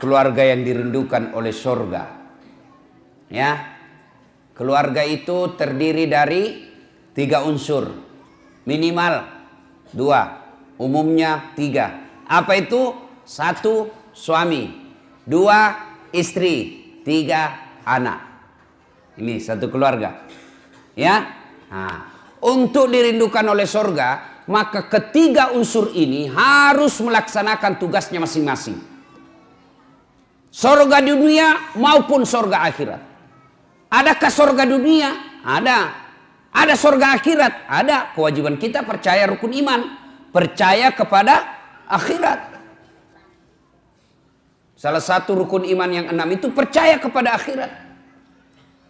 keluarga yang dirindukan oleh surga. Ya, keluarga itu terdiri dari 3 unsur, minimal 2, umumnya 3. Apa itu? 1 suami, 2 istri, 3 anak. Ini satu keluarga. Ya, nah, untuk dirindukan oleh surga, maka ketiga unsur ini harus melaksanakan tugasnya masing-masing. Surga dunia maupun surga akhirat. Adakah surga dunia? Ada. Ada surga akhirat? Ada. Kewajiban kita percaya rukun iman, percaya kepada akhirat. Salah satu rukun iman yang 6 itu percaya kepada akhirat.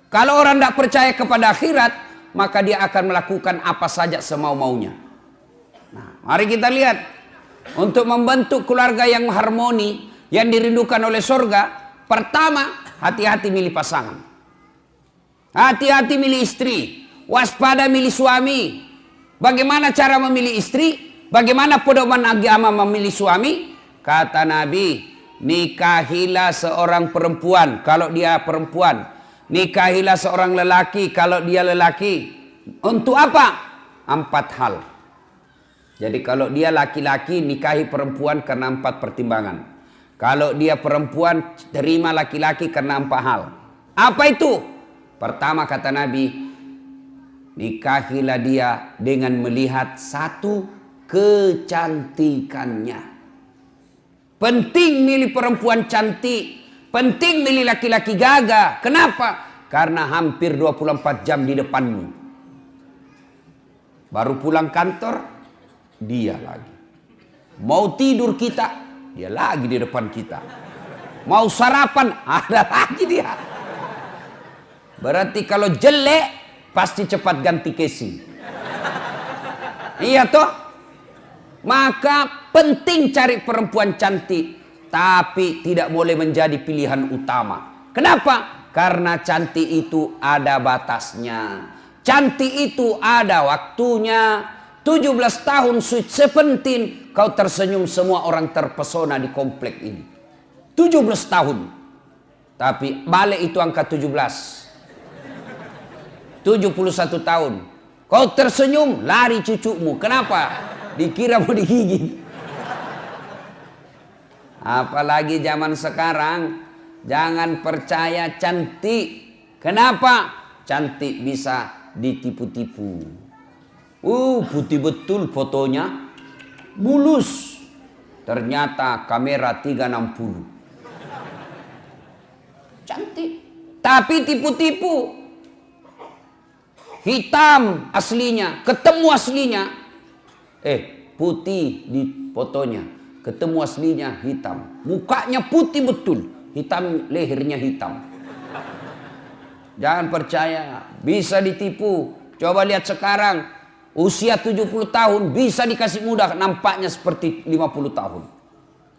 Kalau orang tidak percaya kepada akhirat, maka dia akan melakukan apa saja semau-maunya. Nah, mari kita lihat. Untuk membentuk keluarga yang harmoni, yang dirindukan oleh surga, pertama, hati-hati milih pasangan. Hati-hati milih istri. Waspada milih suami. Bagaimana cara memilih istri? Bagaimana pedoman agama memilih suami? Kata Nabi, nikahilah seorang perempuan kalau dia perempuan. Nikahilah seorang lelaki kalau dia lelaki. Untuk apa? 4 hal. Jadi kalau dia laki-laki, nikahi perempuan karena 4 pertimbangan. Kalau dia perempuan, terima laki-laki karena 4 hal. Apa itu? Pertama kata Nabi, nikahilah dia dengan melihat 1, kecantikannya. Penting milih perempuan cantik. Penting milih laki-laki gagah. Kenapa? Karena hampir 24 jam di depanmu. Baru pulang kantor, dia lagi. Mau tidur kita, dia lagi di depan kita. Mau sarapan, ada lagi dia. Berarti kalau jelek, pasti cepat ganti casing. Iya toh? Maka penting cari perempuan cantik. Tapi tidak boleh menjadi pilihan utama. Kenapa? Karena cantik itu ada batasnya. Cantik itu ada waktunya. 17 tahun sweet 17, kau tersenyum, semua orang terpesona di komplek ini. 17 tahun. Tapi balik itu angka 17. 71 tahun. Kau tersenyum, lari cucumu. Kenapa? Dikira mau digigit. Apalagi zaman sekarang, jangan percaya cantik. Kenapa? Cantik bisa ditipu-tipu. Putih betul fotonya, mulus. Ternyata kamera 360. Cantik, tapi tipu-tipu. Hitam aslinya, ketemu aslinya. Putih di fotonya, ketemu aslinya hitam. Mukanya putih betul, hitam, lehernya hitam. Jangan percaya, bisa ditipu. Coba lihat sekarang, usia 70 tahun bisa dikasih mudah, nampaknya seperti 50 tahun.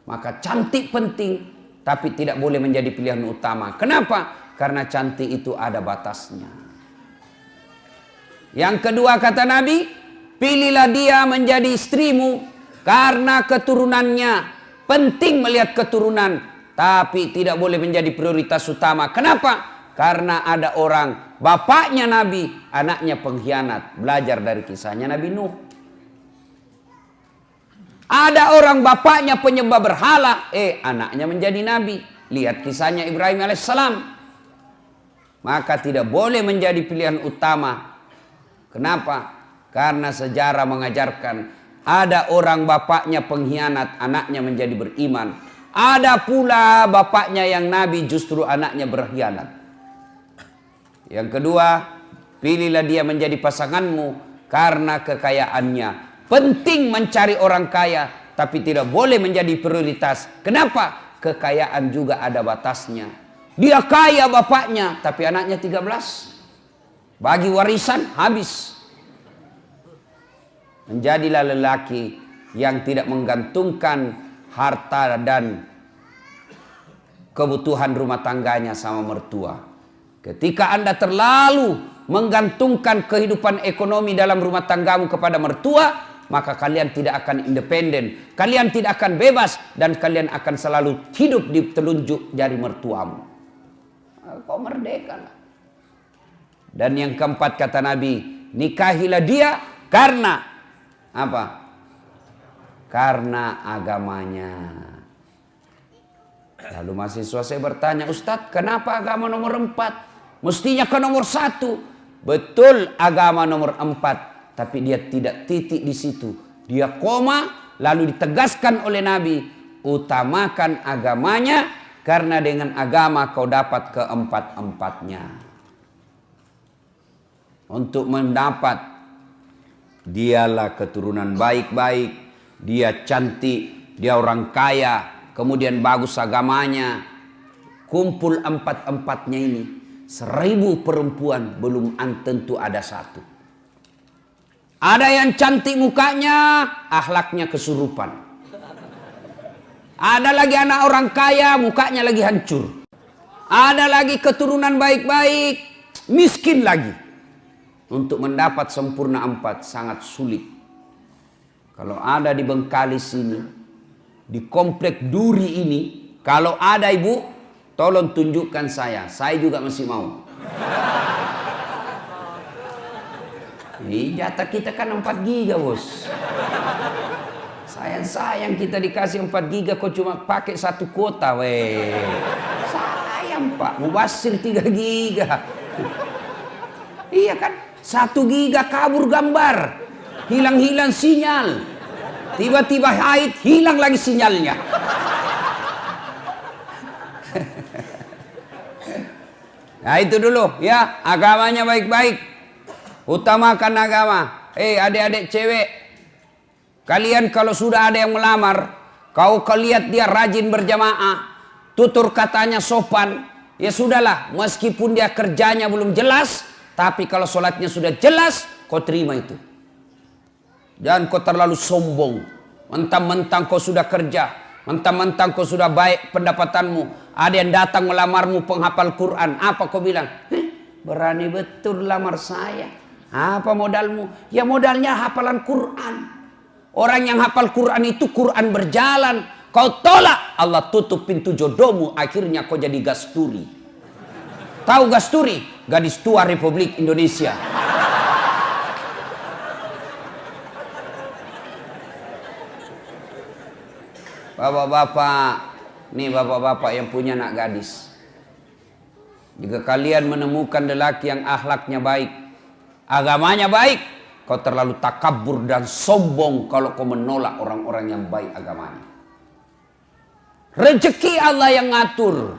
Maka cantik penting, tapi tidak boleh menjadi pilihan utama. Kenapa? Karena cantik itu ada batasnya. Yang kedua kata Nabi, pilihlah dia menjadi istrimu karena keturunannya. Penting melihat keturunan, tapi tidak boleh menjadi prioritas utama. Kenapa? Karena ada orang, bapaknya Nabi, anaknya pengkhianat. Belajar dari kisahnya Nabi Nuh. Ada orang bapaknya penyembah berhala, anaknya menjadi Nabi. Lihat kisahnya Ibrahim alaihissalam. Maka tidak boleh menjadi pilihan utama. Kenapa? Karena sejarah mengajarkan ada orang bapaknya pengkhianat, anaknya menjadi beriman. Ada pula bapaknya yang Nabi, justru anaknya berkhianat. Yang kedua, pilihlah dia menjadi pasanganmu karena kekayaannya. Penting mencari orang kaya, tapi tidak boleh menjadi prioritas. Kenapa? Kekayaan juga ada batasnya. Dia kaya bapaknya, tapi anaknya 13. Bagi warisan habis. Menjadilah lelaki yang tidak menggantungkan harta dan kebutuhan rumah tangganya sama mertua. Ketika Anda terlalu menggantungkan kehidupan ekonomi dalam rumah tanggamu kepada mertua, maka kalian tidak akan independen, kalian tidak akan bebas, dan kalian akan selalu hidup di telunjuk jari mertuamu. Kau merdeka lah. Dan yang keempat kata Nabi, nikahilah dia karena apa? Karena agamanya. Lalu mahasiswa saya bertanya, Ustadz, kenapa agama nomor 4? Mestinya ke nomor 1. Betul, agama nomor 4, tapi dia tidak titik di situ. Dia koma, lalu ditegaskan oleh Nabi, utamakan agamanya, karena dengan agama kau dapat keempat-empatnya. Untuk mendapat, dialah keturunan baik-baik, dia cantik, dia orang kaya, kemudian bagus agamanya. Kumpul empat-empatnya ini, 1000 perempuan belum tentu ada 1. Ada yang cantik mukanya, akhlaknya kesurupan. Ada lagi anak orang kaya, mukanya lagi hancur. Ada lagi keturunan baik-baik, miskin lagi. Untuk mendapat sempurna 4 sangat sulit. Kalau ada di Bengkalis ini, di komplek Duri ini, kalau ada ibu, tolong tunjukkan saya juga masih mau. Jatah kita kan 4 giga bos. Sayang kita dikasih 4 giga, kok cuma pakai 1 kuota weh. Sayang pak, mubasir 3 giga. Iya kan? 1 giga kabur gambar, hilang-hilang sinyal, tiba-tiba haid, hilang lagi sinyalnya. Nah itu dulu ya, agamanya baik-baik, utamakan agama. Adik-adik cewek, kalian kalau sudah ada yang melamar, kau lihat dia rajin berjamaah, tutur katanya sopan, ya sudahlah, meskipun dia kerjanya belum jelas, tapi kalau sholatnya sudah jelas, kau terima itu. Jangan kau terlalu sombong. Mentang-mentang kau sudah kerja, mentang-mentang kau sudah baik pendapatanmu, ada yang datang melamarmu penghafal Quran, apa kau bilang? Berani betul lamar saya. Apa modalmu? Ya modalnya hafalan Quran. Orang yang hafal Quran itu Quran berjalan. Kau tolak, Allah tutup pintu jodohmu, akhirnya kau jadi gasturi. Tahu gasturi? Gadis tua Republik Indonesia. Bapak-bapak, nih bapak-bapak yang punya anak gadis. Jika kalian menemukan lelaki yang akhlaknya baik, agamanya baik, kau terlalu takabur dan sombong kalau kau menolak orang-orang yang baik agamanya. Rezeki Allah yang ngatur.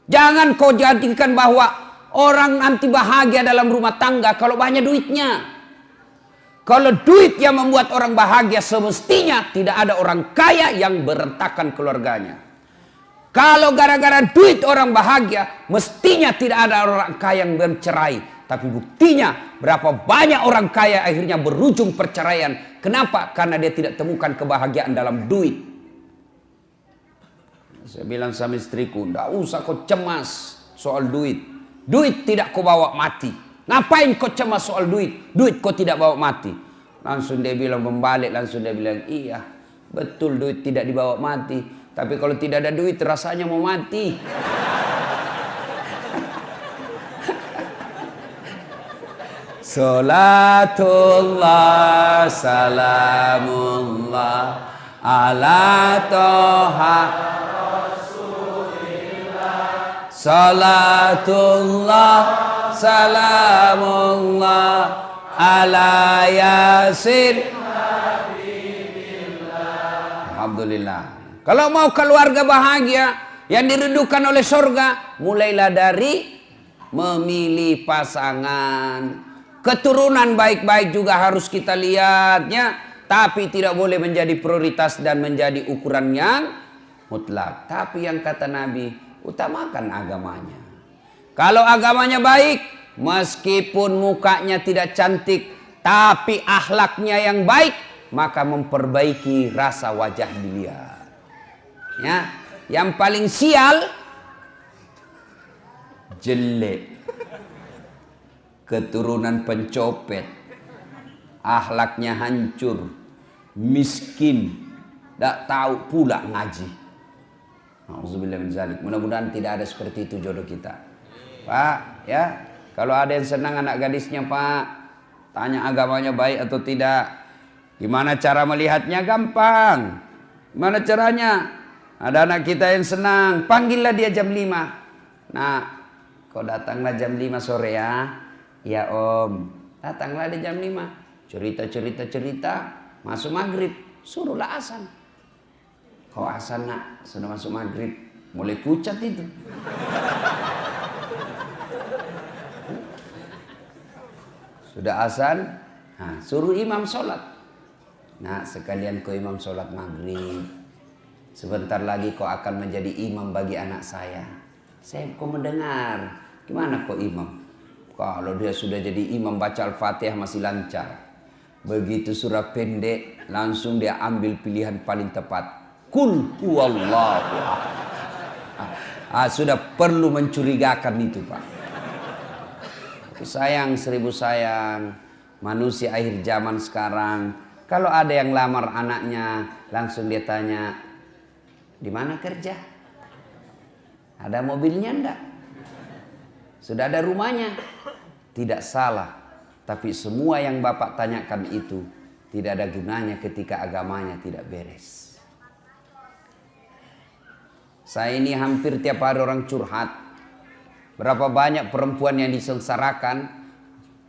Jangan kau jadikan bahwa orang nanti bahagia dalam rumah tangga kalau banyak duitnya. Kalau duit yang membuat orang bahagia, semestinya tidak ada orang kaya yang berantakan keluarganya. Kalau gara-gara duit orang bahagia, mestinya tidak ada orang kaya yang bercerai. Tapi buktinya berapa banyak orang kaya akhirnya berujung perceraian. Kenapa? Karena dia tidak temukan kebahagiaan dalam duit. Saya bilang sama istriku, tidak usah kau cemas soal duit. Duit tidak kau bawa mati. Ngapain kau cemas soal duit? Duit kau tidak bawa mati. Langsung dia bilang, membalik, langsung dia bilang, iya betul duit tidak dibawa mati. Tapi kalau tidak ada duit rasanya mau mati. Salatullah salamullah ala toha salatullah salamullah ala yasin. Alhamdulillah. Kalau mau keluarga bahagia yang dirindukan oleh surga, mulailah dari memilih pasangan. Keturunan baik-baik juga harus kita lihatnya, tapi tidak boleh menjadi prioritas dan menjadi ukuran yang mutlak. Tapi yang kata Nabi, utamakan agamanya. Kalau agamanya baik, meskipun mukanya tidak cantik, tapi akhlaknya yang baik, maka memperbaiki rasa wajah dilihat. Ya, yang paling sial jelek, keturunan pencopet, akhlaknya hancur, miskin, tidak tahu pula ngaji. Auzubillah min zalik. Mudah-mudahan tidak ada seperti itu jodoh kita. Pak, ya, kalau ada yang senang anak gadisnya Pak, tanya agamanya baik atau tidak. Gimana cara melihatnya? Gampang. Gimana caranya? Ada anak kita yang senang, panggillah dia jam 5. Nah, kau datanglah jam 5 sore ya. Ya Om, datanglah di jam 5. Cerita, masuk maghrib, suruhlah asan. Kau asan nak, sudah masuk maghrib, mulai pucat itu. Sudah asan, nah, suruh imam sholat. Nah, sekalian kau imam sholat maghrib. Sebentar lagi kau akan menjadi imam bagi anak saya. Saya kau mendengar. Gimana kau imam? Kalau dia sudah jadi imam baca Al-Fatihah masih lancar. Begitu surah pendek, langsung dia ambil pilihan paling tepat. Qul huwallahu ahad. Sudah perlu mencurigakan itu Pak. Sayang, seribu sayang. Manusia akhir zaman sekarang. Kalau ada yang lamar anaknya, langsung dia tanya, di mana kerja? Ada mobilnya enggak? Sudah ada rumahnya? Tidak salah. Tapi semua yang Bapak tanyakan itu tidak ada gunanya ketika agamanya tidak beres. Saya ini hampir tiap hari orang curhat. Berapa banyak perempuan yang disengsarakan.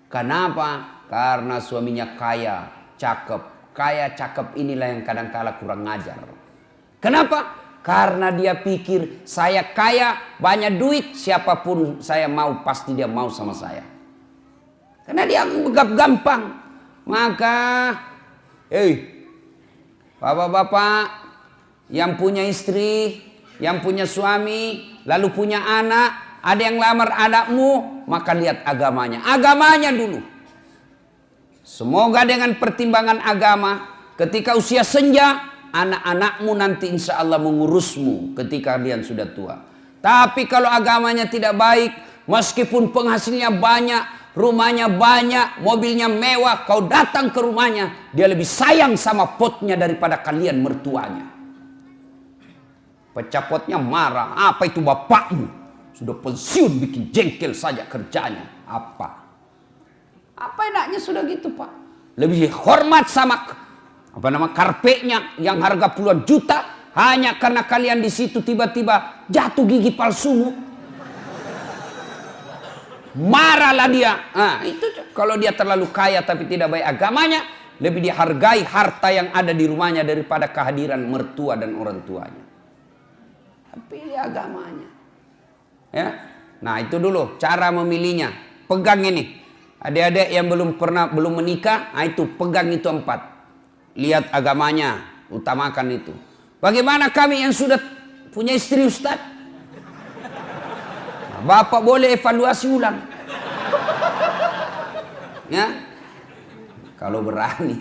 Kenapa? Karena suaminya kaya, cakep. Kaya, cakep inilah yang kadang-kala kurang ngajar. Kenapa? Karena dia pikir saya kaya, banyak duit, siapapun saya mau pasti dia mau sama saya. Karena dia anggap gampang. Maka, bapak-bapak yang punya istri, yang punya suami, lalu punya anak, ada yang lamar anakmu, maka lihat agamanya. Agamanya dulu. Semoga dengan pertimbangan agama, ketika usia senja, anak-anakmu nanti insya Allah mengurusmu ketika kalian sudah tua. Tapi kalau agamanya tidak baik, meskipun penghasilnya banyak, rumahnya banyak, mobilnya mewah, kau datang ke rumahnya, dia lebih sayang sama potnya daripada kalian mertuanya. Pecah potnya marah, apa itu bapakmu? Sudah pensiun bikin jengkel saja kerjanya. Apa enaknya sudah gitu Pak? Lebih hormat sama karpetnya yang harga puluhan juta hanya karena kalian di situ tiba-tiba jatuh gigi palsumu. Marahlah dia. Nah, itu kalau dia terlalu kaya tapi tidak baik agamanya, lebih dihargai harta yang ada di rumahnya daripada kehadiran mertua dan orang tuanya. Pilih agamanya. Ya. Nah, itu dulu cara memilihnya. Pegang ini. Adik-adik yang belum menikah, nah itu pegang itu 4. Lihat agamanya, utamakan itu. Bagaimana kami yang sudah punya istri Ustaz? Nah, Bapak boleh evaluasi ulang. Ya, kalau berani.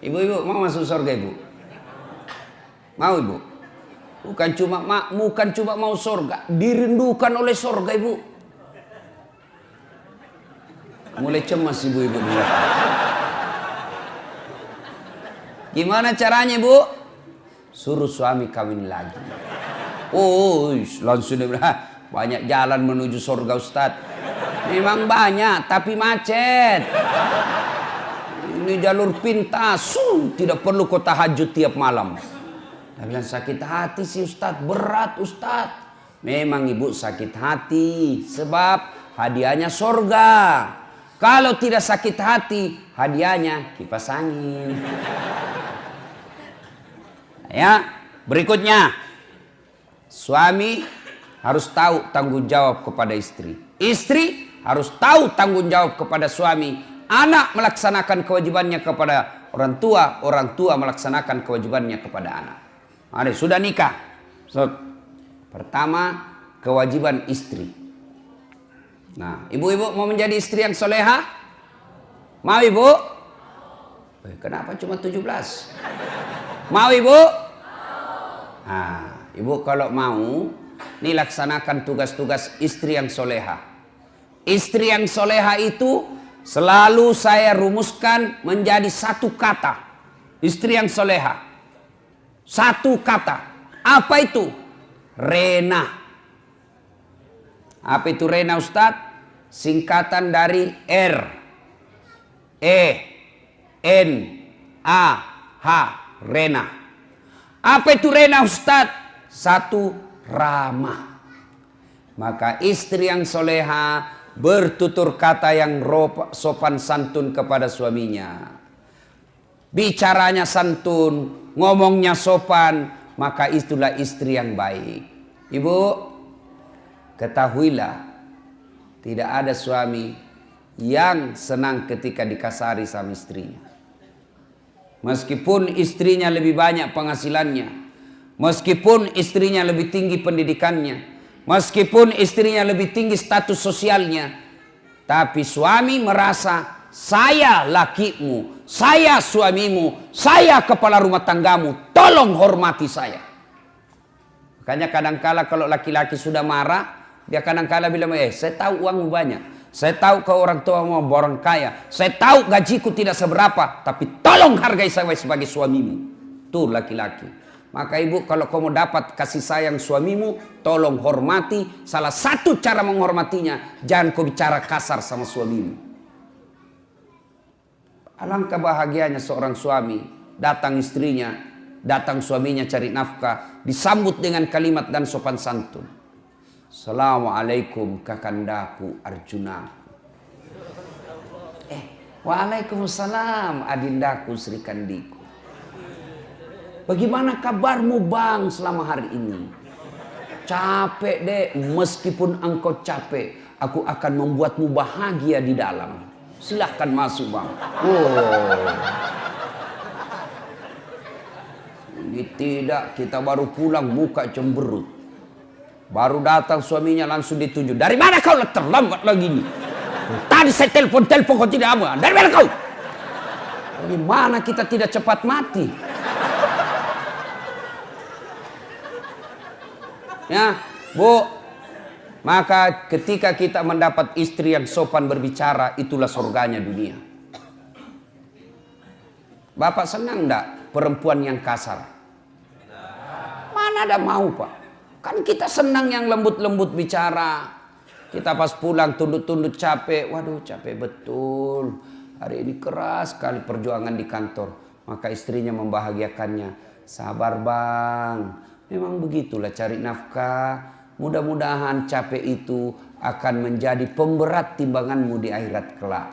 Ibu-ibu mau masuk surga ibu? Mau ibu? Bukan cuma mau surga, dirindukan oleh surga ibu. Mulai cemas ibu-ibu dulu. Gimana caranya bu? Suruh suami kawin lagi. Oh, langsung dia bilang, banyak jalan menuju surga Ustaz. Memang banyak, tapi macet. Ini jalur pintas, tidak perlu kau tahajud tiap malam. Dia bilang sakit hati sih Ustaz, berat Ustaz. Memang ibu sakit hati, sebab hadiahnya surga. Kalau tidak sakit hati, hadiahnya kipas angin. Ya, berikutnya. Suami harus tahu tanggung jawab kepada istri. Istri harus tahu tanggung jawab kepada suami. Anak melaksanakan kewajibannya kepada orang tua melaksanakan kewajibannya kepada anak. Ada sudah nikah. Pertama, kewajiban istri. Nah, ibu-ibu mau menjadi istri yang soleha? Mau ibu? Kenapa cuma 17? Mau ibu? Nah, ibu kalau mau, nih laksanakan tugas-tugas istri yang soleha. Istri yang soleha itu selalu saya rumuskan menjadi satu kata. Istri yang soleha. Satu kata. Apa itu? Rena. Apa itu Rena, Ustadz? Singkatan dari R, E, N, A, H. Rena. Apa itu Rena, Ustadz? Satu, ramah. Maka istri yang soleha bertutur kata yang sopan santun kepada suaminya. Bicaranya santun, ngomongnya sopan, maka itulah istri yang baik. Ibu, ketahuilah, tidak ada suami yang senang ketika dikasari sama istrinya. Meskipun istrinya lebih banyak penghasilannya, meskipun istrinya lebih tinggi pendidikannya, meskipun istrinya lebih tinggi status sosialnya, tapi suami merasa saya lakimu, saya suamimu, saya kepala rumah tanggamu, tolong hormati saya. Makanya kadangkala kalau laki-laki sudah marah, dia kadangkala bilang, saya tahu uangmu banyak, saya tahu kau orang tua mau orang kaya, saya tahu gajiku tidak seberapa, tapi tolong hargai saya sebagai suamimu. Tuh laki-laki. Maka ibu, kalau kamu dapat kasih sayang suamimu, tolong hormati. Salah satu cara menghormatinya, jangan kau bicara kasar sama suamimu. Alangkah bahagianya seorang suami, datang istrinya, datang suaminya cari nafkah, disambut dengan kalimat dan sopan santun. Assalamualaikum kakandaku Arjunaku. Waalaikumsalam adindaku Sri Kandiku. Bagaimana kabarmu bang selama hari ini? Capek deh, meskipun engkau capek, aku akan membuatmu bahagia di dalam. Silahkan masuk bang. Ini tidak, kita baru pulang muka cemberut. Baru datang suaminya langsung ditunjuk. Dari mana kau terlambat lagi nih? Tadi saya telepon kau tidak mau. Dari mana kau? Bagaimana kita tidak cepat mati? Ya, Bu. Maka ketika kita mendapat istri yang sopan berbicara, itulah surganya dunia. Bapak senang enggak perempuan yang kasar? Mana ada mau, Pak? Kan kita senang yang lembut-lembut bicara. Kita pas pulang tunduk-tunduk capek. Waduh capek betul. Hari ini keras sekali perjuangan di kantor. Maka istrinya membahagiakannya. Sabar bang. Memang begitulah cari nafkah. Mudah-mudahan capek itu akan menjadi pemberat timbanganmu di akhirat kelak.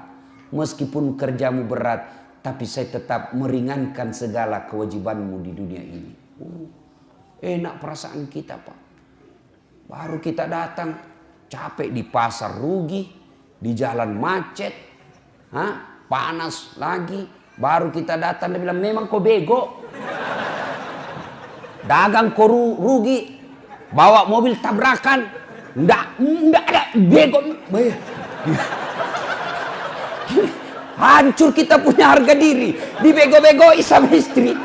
Meskipun kerjamu berat, tapi saya tetap meringankan segala kewajibanmu di dunia ini. Enak perasaan kita, Pak. Baru kita datang, capek di pasar rugi, di jalan macet, panas lagi. Baru kita datang, dia bilang, memang kau bego. Dagang kau rugi, bawa mobil tabrakan. Enggak ada, bego. Hancur kita punya harga diri. Dibego-begoi sama istri.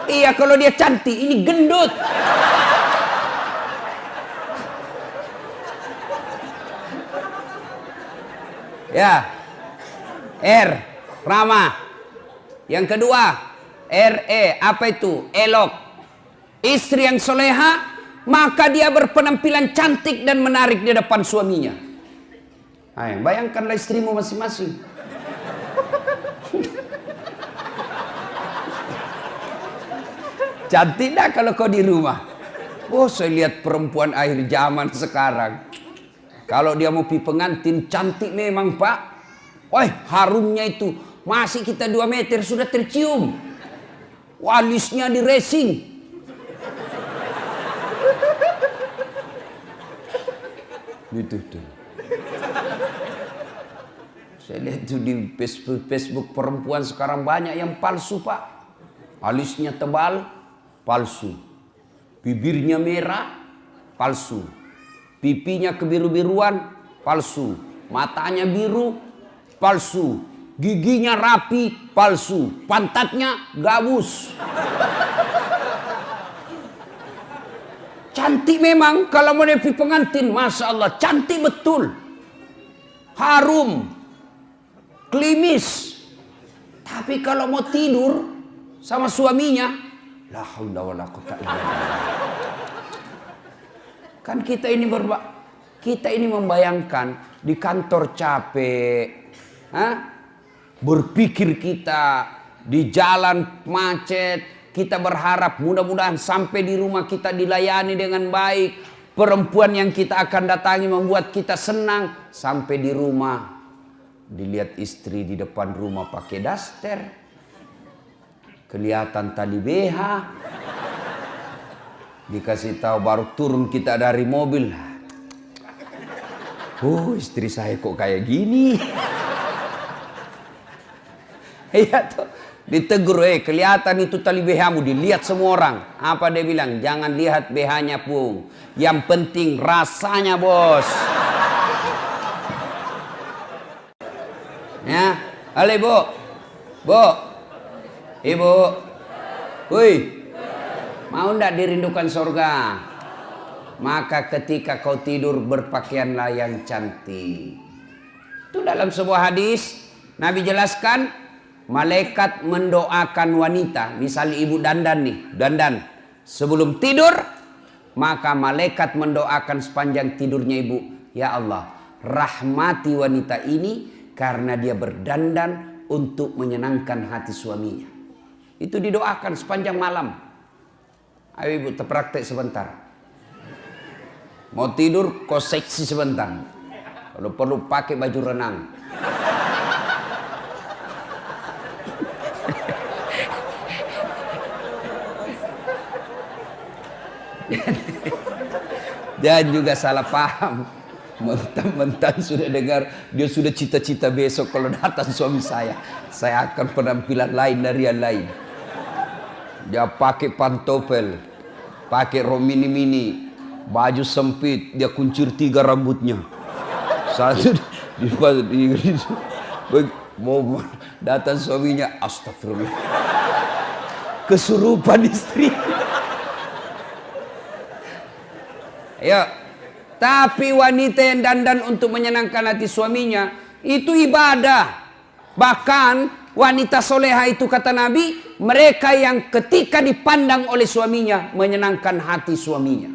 Iya, kalau dia cantik, ini gendut. Ya, R, ramah. Yang kedua, RE, apa itu? Elok. Istri yang soleha, maka dia berpenampilan cantik dan menarik di depan suaminya. Ayo, bayangkanlah istrimu masing-masing. Cantik dah kalau kau di rumah. Saya lihat perempuan akhir zaman sekarang. Kalau dia mau pi pengantin, cantik memang Pak. Harumnya itu. Masih kita 2 meter sudah tercium. Walisnya di racing. Gitu tuh. Saya lihat tuh di Facebook perempuan sekarang banyak yang palsu Pak. Alisnya tebal, palsu. Bibirnya merah, palsu. Pipinya kebiru-biruan, palsu. Matanya biru, palsu. Giginya rapi, palsu. Pantatnya gabus. Cantik memang kalau mau nepi pengantin, Masya Allah, cantik betul. Harum. klimis. Tapi kalau mau tidur sama suaminya, la haula wala quwata illa billah. Kan kita ini membayangkan di kantor capek, berpikir kita di jalan macet, kita berharap mudah-mudahan sampai di rumah kita dilayani dengan baik. Perempuan yang kita akan datangi membuat kita senang. Sampai di rumah dilihat istri di depan rumah pakai daster, kelihatan tali BH, dikasih tahu baru turun kita dari mobil. Istri saya kok kayak gini. Iya tuh, ditegur, kelihatan itu tali BH-mu, dilihat semua orang. Apa dia bilang? Jangan lihat BH-nya, Pung. Yang penting rasanya, bos. Ya, halo Ibu. Bu. Ibu. Woi. Mau ndak dirindukan surga? Maka ketika kau tidur berpakaianlah yang cantik. Itu dalam sebuah hadis Nabi jelaskan, malaikat mendoakan wanita, misalnya ibu dandan nih, dandan sebelum tidur, maka malaikat mendoakan sepanjang tidurnya ibu, ya Allah, rahmati wanita ini karena dia berdandan untuk menyenangkan hati suaminya. Itu didoakan sepanjang malam. Ayo ibu terpraktek sebentar. Mau tidur kau seksi sebentar. Kalau perlu pakai baju renang. Dan juga salah paham. Mentang-mentang sudah dengar, dia sudah cita-cita besok kalau datang suami saya akan penampilan lain dari yang lain. Dia pakai pantofel, pakai rok mini-mini, baju sempit, dia kuncir 3 rambutnya. Satu mau datang suaminya, astagfirullah, kesurupan istri. Ayo, tapi wanita yang dandan untuk menyenangkan hati suaminya itu ibadah. Bahkan wanita soleha itu kata Nabi, mereka yang ketika dipandang oleh suaminya menyenangkan hati suaminya.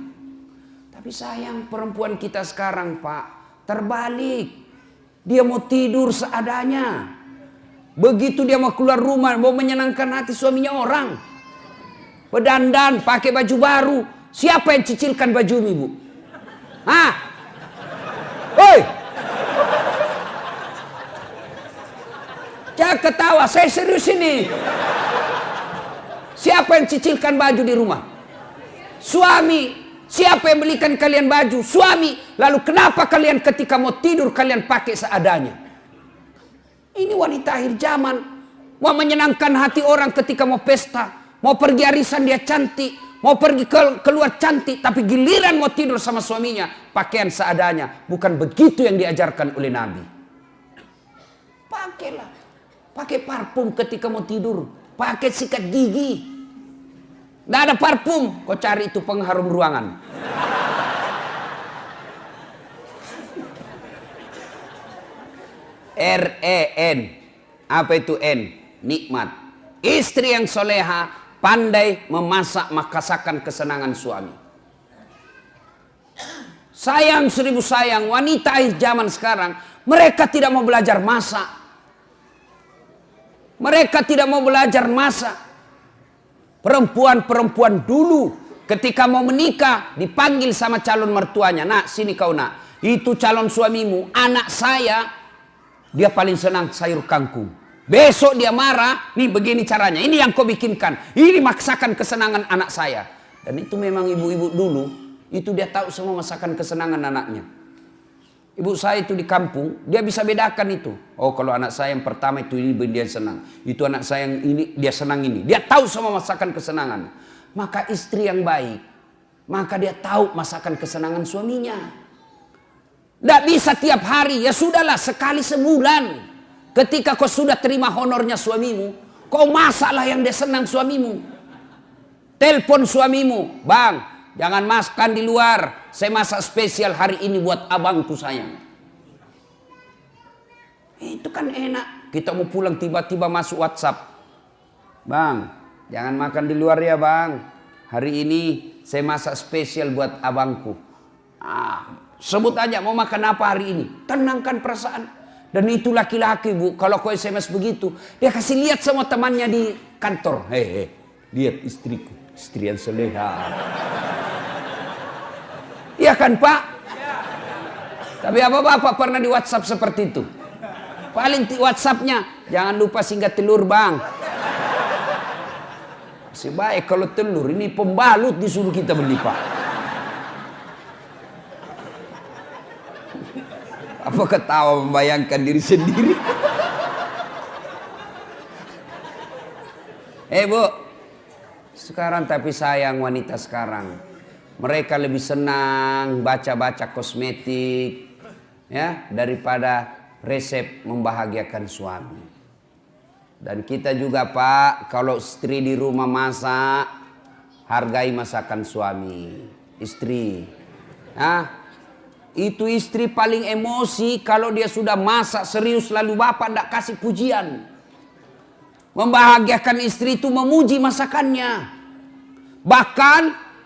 Tapi sayang perempuan kita sekarang, Pak, terbalik. Dia mau tidur seadanya. Begitu dia mau keluar rumah, mau menyenangkan hati suaminya orang. Berdandan, pakai baju baru. Siapa yang cicilkan baju ibu? Hah? Woi! Jangan ketawa, saya serius ini. Siapa yang cicilkan baju di rumah? Suami. Siapa yang belikan kalian baju? Suami. Lalu kenapa kalian ketika mau tidur kalian pakai seadanya? Ini wanita akhir zaman. Mau menyenangkan hati orang ketika mau pesta. Mau pergi arisan dia cantik. Mau pergi keluar cantik. Tapi giliran mau tidur sama suaminya, pakaian seadanya. Bukan begitu yang diajarkan oleh Nabi. Pakailah. Pakai parfum ketika mau tidur. Pakai sikat gigi. Nggak ada parfum, kau cari itu pengharum ruangan. R-E-N. Apa itu N? Nikmat. Istri yang soleha pandai memasak makasakan kesenangan suami. Sayang 1000 sayang, wanita akhir zaman sekarang mereka tidak mau belajar masak. Mereka tidak mau belajar masak. Perempuan-perempuan dulu ketika mau menikah dipanggil sama calon mertuanya. Nak, sini kau nak. Itu calon suamimu, anak saya, dia paling senang sayur kangkung. Besok dia marah, nih begini caranya. Ini yang kau bikinkan. Ini masakan kesenangan anak saya. Dan itu memang ibu-ibu dulu, itu dia tahu semua masakan kesenangan anaknya. Ibu saya itu di kampung, dia bisa bedakan itu. Oh, kalau anak saya yang pertama itu ini dia senang. Itu anak saya yang ini dia senang ini. Dia tahu semua masakan kesenangan. Maka istri yang baik, maka dia tahu masakan kesenangan suaminya. Tidak bisa tiap hari, ya sudahlah sekali sebulan. Ketika kau sudah terima honornya suamimu, kau masaklah yang dia senang suamimu. Telepon suamimu, bang, jangan makan di luar. Saya masak spesial hari ini buat abangku sayang. Itu kan enak. kita mau pulang tiba-tiba masuk WhatsApp. Bang, jangan makan di luar ya bang. Hari ini saya masak spesial buat abangku. Sebut aja mau makan apa hari ini. Tenangkan perasaan. Dan itu laki-laki bu, kalau kau SMS begitu, dia kasih lihat sama temannya di kantor. Hei, lihat istriku, istri yang soleha. Iya kan pak? Tapi apa bapak pernah di WhatsApp seperti itu? Paling WhatsAppnya, jangan lupa singgah telur bang. Masih baik kalau telur, ini pembalut disuruh kita beli pak. Apa ketawa membayangkan diri sendiri? Bu, sekarang tapi sayang wanita sekarang. Mereka lebih senang baca-baca kosmetik ya daripada resep membahagiakan suami. Dan kita juga pak, kalau istri di rumah masak, hargai masakan suami, istri. Itu istri paling emosi kalau dia sudah masak serius lalu bapak tidak kasih pujian. Membahagiakan istri itu memuji masakannya. Bahkan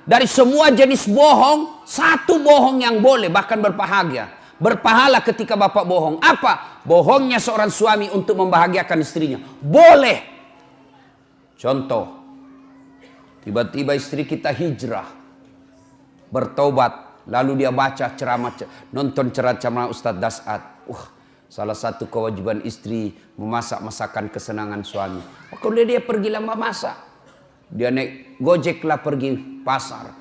dari semua jenis bohong, satu bohong yang boleh bahkan berpahala ketika bapak bohong. Apa? Bohongnya seorang suami untuk membahagiakan istrinya. Boleh. Contoh. Tiba-tiba istri kita hijrah. Bertobat. Lalu dia baca ceramah, nonton ceramah Ustadz Das'ad. Salah satu kewajiban istri memasak masakan kesenangan suami. Kalau dia pergi lama masak. Dia naik Gojek lah pergi pasar.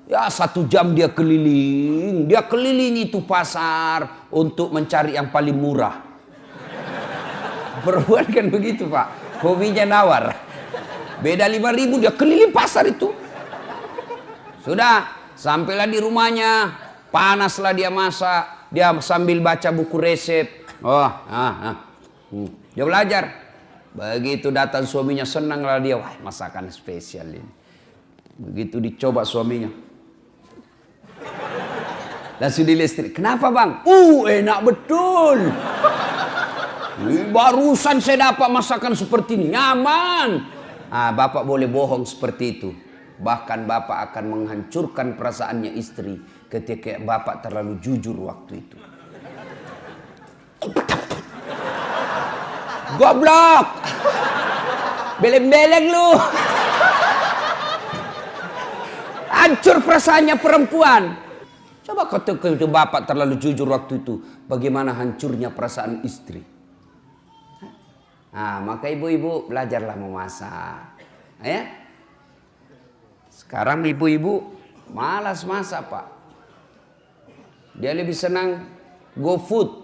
Ya 1 jam dia keliling. Dia keliling itu pasar untuk mencari yang paling murah. Perempuan kan begitu pak. Hobinya nawar. Beda 5.000 dia keliling pasar itu. Sudah sampailah di rumahnya. Panaslah dia masak. Dia sambil baca buku resep. Dia belajar. Begitu datang suaminya senanglah dia. Wah masakan spesial ini. Begitu dicoba suaminya. Langsung dilihat istri. Kenapa bang? Enak betul. Barusan saya dapat masakan seperti ini. Nyaman. Bapak boleh bohong seperti itu. Bahkan bapak akan menghancurkan perasaannya istri. Ketika bapak terlalu jujur waktu itu. Goblok. Beleng-beleng lu. Hancur perasaannya perempuan. Coba kalau bapak terlalu jujur waktu itu. Bagaimana hancurnya perasaan istri. Maka ibu-ibu belajarlah memasak. Ya. Sekarang ibu-ibu malas masak pak. Dia lebih senang go food.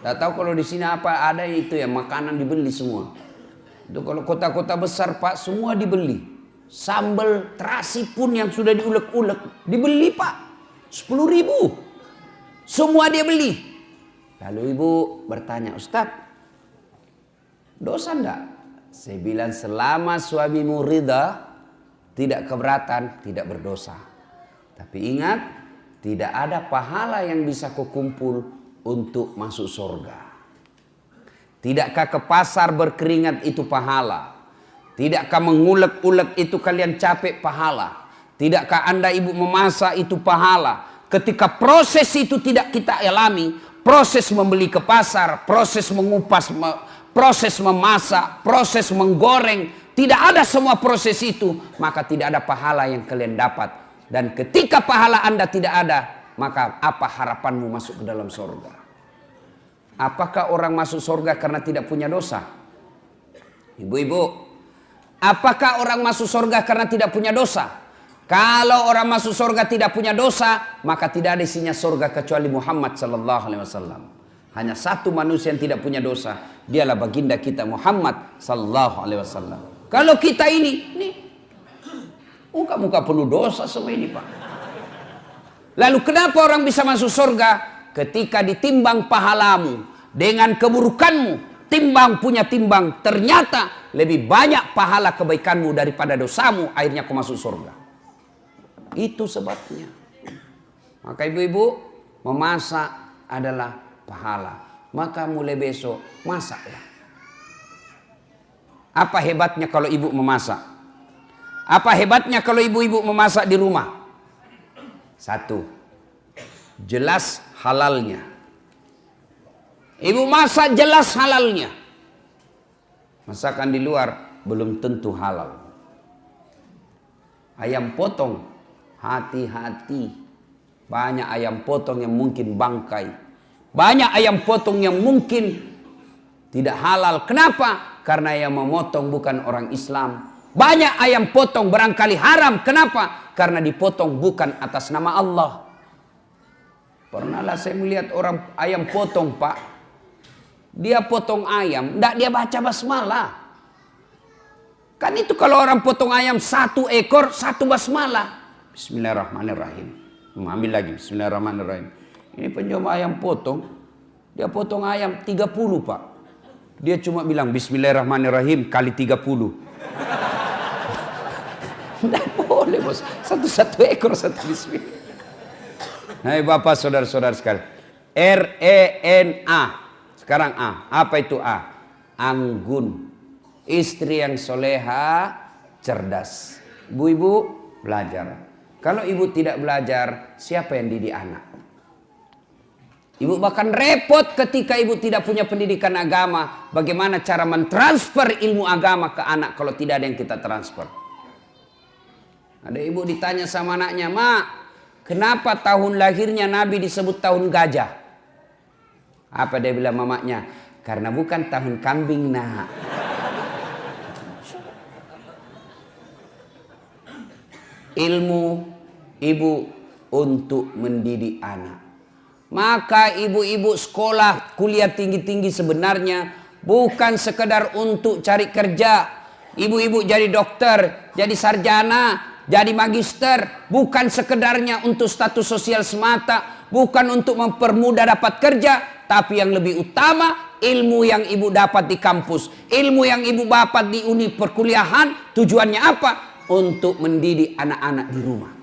Tak tahu kalau di sini apa ada itu ya makanan dibeli semua. Itu kalau kota-kota besar pak semua dibeli. Sambal terasi pun yang sudah diulek-ulek dibeli pak. 10.000. Semua dia beli. Lalu ibu bertanya, Ustadz, dosa enggak? Saya bilang selama suamimu ridha, tidak keberatan, tidak berdosa. Tapi ingat, tidak ada pahala yang bisa kau kumpul untuk masuk surga. Tidakkah ke pasar berkeringat itu pahala? Tidakkah mengulek-ulek itu kalian capek pahala? Tidakkah anda ibu memasak itu pahala? Ketika proses itu tidak kita alami, proses membeli ke pasar, proses mengupas, proses memasak, proses menggoreng, tidak ada semua proses itu, maka tidak ada pahala yang kalian dapat. Dan ketika pahala anda tidak ada, maka apa harapanmu masuk ke dalam surga? Apakah orang masuk surga karena tidak punya dosa? Ibu-ibu, apakah orang masuk surga karena tidak punya dosa? Kalau orang masuk surga tidak punya dosa, maka tidak ada isinya surga kecuali Muhammad sallallahu alaihi wasallam. Hanya satu manusia yang tidak punya dosa, dialah baginda kita Muhammad sallallahu alaihi wasallam. Kalau kita ini, nih, muka-muka penuh dosa semua ini pak. Lalu kenapa orang bisa masuk surga? Ketika ditimbang pahalamu dengan keburukanmu, timbang punya timbang, ternyata lebih banyak pahala kebaikanmu daripada dosamu, akhirnya kau masuk surga. Itu sebabnya. Maka ibu-ibu, memasak adalah pahala. maka mulai besok masaklah. Apa hebatnya kalau ibu memasak? Apa hebatnya kalau ibu-ibu memasak di rumah? Satu, jelas halalnya. Ibu masak jelas halalnya. Masakan di luar belum tentu halal. Ayam potong, hati-hati. Banyak ayam potong yang mungkin bangkai. Banyak ayam potong yang mungkin tidak halal. Kenapa? Karena yang memotong bukan orang Islam. Banyak ayam potong barangkali haram. Kenapa? Karena dipotong bukan atas nama Allah. Pernahlah saya melihat orang ayam potong, Pak. Dia potong ayam, tidak dia baca basmalah. Kan itu kalau orang potong ayam 1 ekor, 1 basmalah. Bismillahirrahmanirrahim. Ambil lagi, bismillahirrahmanirrahim. Ini penjual ayam potong, dia potong ayam 30, Pak. Dia cuma bilang bismillahirrahmanirrahim kali 30. Tidak boleh, bos. 1 ekor 1 bismillah. Hai Bapak, saudara-saudara sekalian. RENA. Sekarang A. Apa itu A? Anggun. Istri yang soleha, cerdas. Ibu-ibu belajar. Kalau ibu tidak belajar, siapa yang didik anak? Ibu bahkan repot ketika ibu tidak punya pendidikan agama. Bagaimana cara mentransfer ilmu agama ke anak kalau tidak ada yang kita transfer? Ada ibu ditanya sama anaknya, "Mak, kenapa tahun lahirnya Nabi disebut tahun gajah?" Apa dia bilang mamanya? "Karena bukan tahun kambing, Nak." Ilmu ibu untuk mendidik anak. Maka ibu-ibu sekolah kuliah tinggi-tinggi sebenarnya bukan sekedar untuk cari kerja. Ibu-ibu jadi dokter, jadi sarjana, jadi magister, bukan sekedarnya untuk status sosial semata, bukan untuk mempermudah dapat kerja, tapi yang lebih utama ilmu yang ibu dapat di kampus, ilmu yang ibu dapat di uni perkuliahan, tujuannya apa? Untuk mendidik anak-anak di rumah.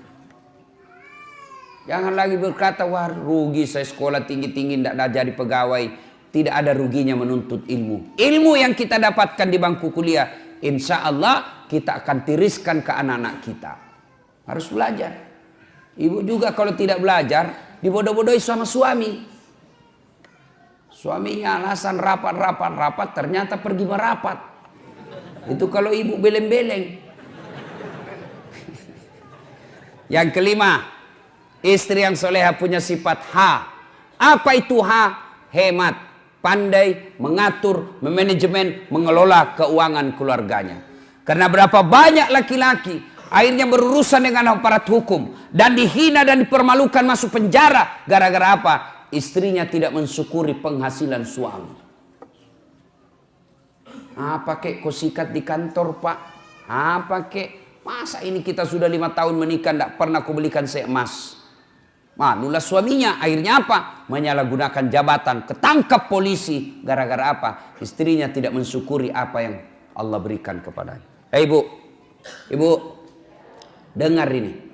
Jangan lagi berkata, "Wah, rugi saya sekolah tinggi-tinggi tidak jadi pegawai." Tidak ada ruginya menuntut ilmu. Ilmu yang kita dapatkan di bangku kuliah, insya Allah kita akan tiriskan ke anak-anak kita. Harus belajar. Ibu juga kalau tidak belajar, dibodoh-bodohi sama suami. Suaminya alasan rapat, ternyata pergi merapat. Itu kalau ibu beleng-beleng. Yang kelima, istri yang soleha punya sifat H. Apa itu H? Hemat, pandai mengatur, memanajemen, mengelola keuangan keluarganya. Karena berapa banyak laki-laki akhirnya berurusan dengan aparat hukum dan dihina dan dipermalukan masuk penjara gara-gara apa? Istrinya tidak mensyukuri penghasilan suami. Apa kek kau sikat di kantor, Pak? Apa kek? Masa ini kita sudah 5 tahun menikah tidak pernah kau belikan saya emas? Malulah suaminya. Akhirnya apa? Menyalahgunakan jabatan, ketangkap polisi. Gara-gara apa? Istrinya tidak mensyukuri apa yang Allah berikan kepadanya. Ibu, dengar ini.